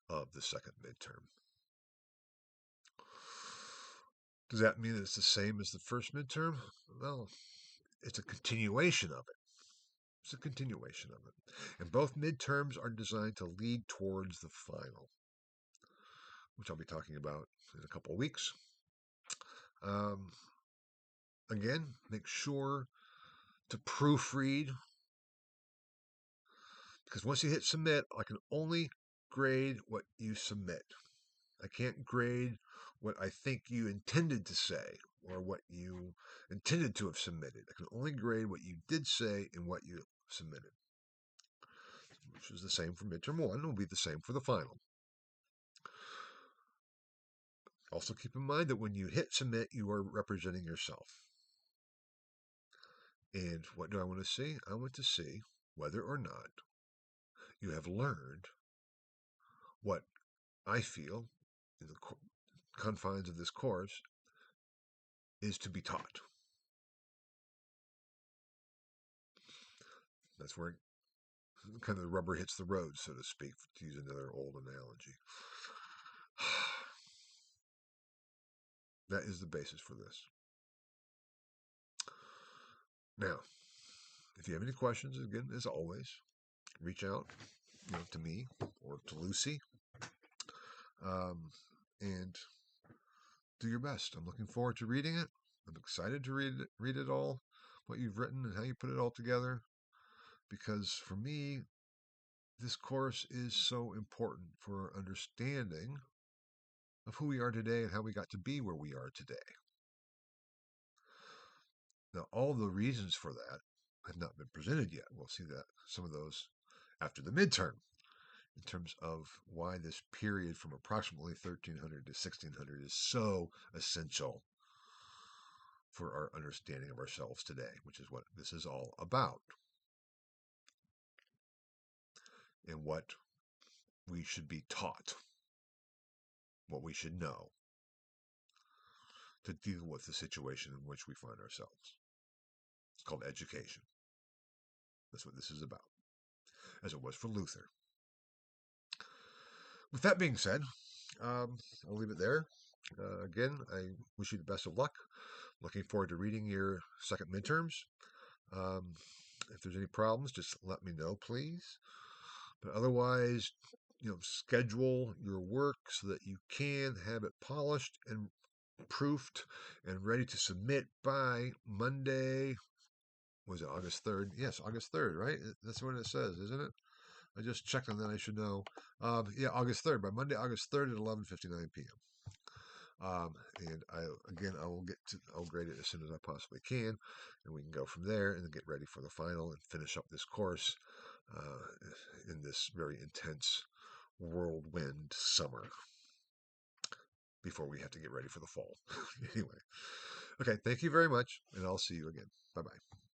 of the second midterm. Does that mean it's the same as the first midterm? Well, it's a continuation of it. It's a continuation of it. And both midterms are designed to lead towards the final, which I'll be talking about in a couple of weeks. Again, make sure to proofread, because once you hit submit, I can only grade what you submit. I can't grade what I think you intended to say or what you intended to have submitted. I can only grade what you did say and what you submitted, which is the same for midterm 1, will be the same for the final. Also keep in mind that when you hit submit, you are representing yourself. And what do I want to see? I want to see whether or not you have learned what I feel in the confines of this course is to be taught. That's where kind of the rubber hits the road, so to speak, to use another old analogy. That is the basis for this. Now, if you have any questions, again, as always, reach out to me or to Lucy, and do your best. I'm looking forward to reading it. I'm excited to read it all, what you've written and how you put it all together, because for me, this course is so important for our understanding of who we are today and how we got to be where we are today. Now, all the reasons for that have not been presented yet. We'll see that some of those after the midterm, in terms of why this period from approximately 1300 to 1600 is so essential for our understanding of ourselves today, which is what this is all about, and what we should be taught, what we should know to deal with the situation in which we find ourselves. It's called education. That's what this is about, as it was for Luther. With that being said, I'll leave it there. Again, I wish you the best of luck. Looking forward to reading your second midterms. If there's any problems, just let me know, please. But otherwise, schedule your work so that you can have it polished and proofed and ready to submit by Monday. Was it August 3rd? Yes, August 3rd, right? That's what it says, isn't it? I just checked on that. I should know. August 3rd. By Monday, August 3rd at 11:59 p.m. And I'll grade it as soon as I possibly can, and we can go from there and get ready for the final and finish up this course in this very intense whirlwind summer before we have to get ready for the fall. Anyway, okay, thank you very much, and I'll see you again. Bye-bye.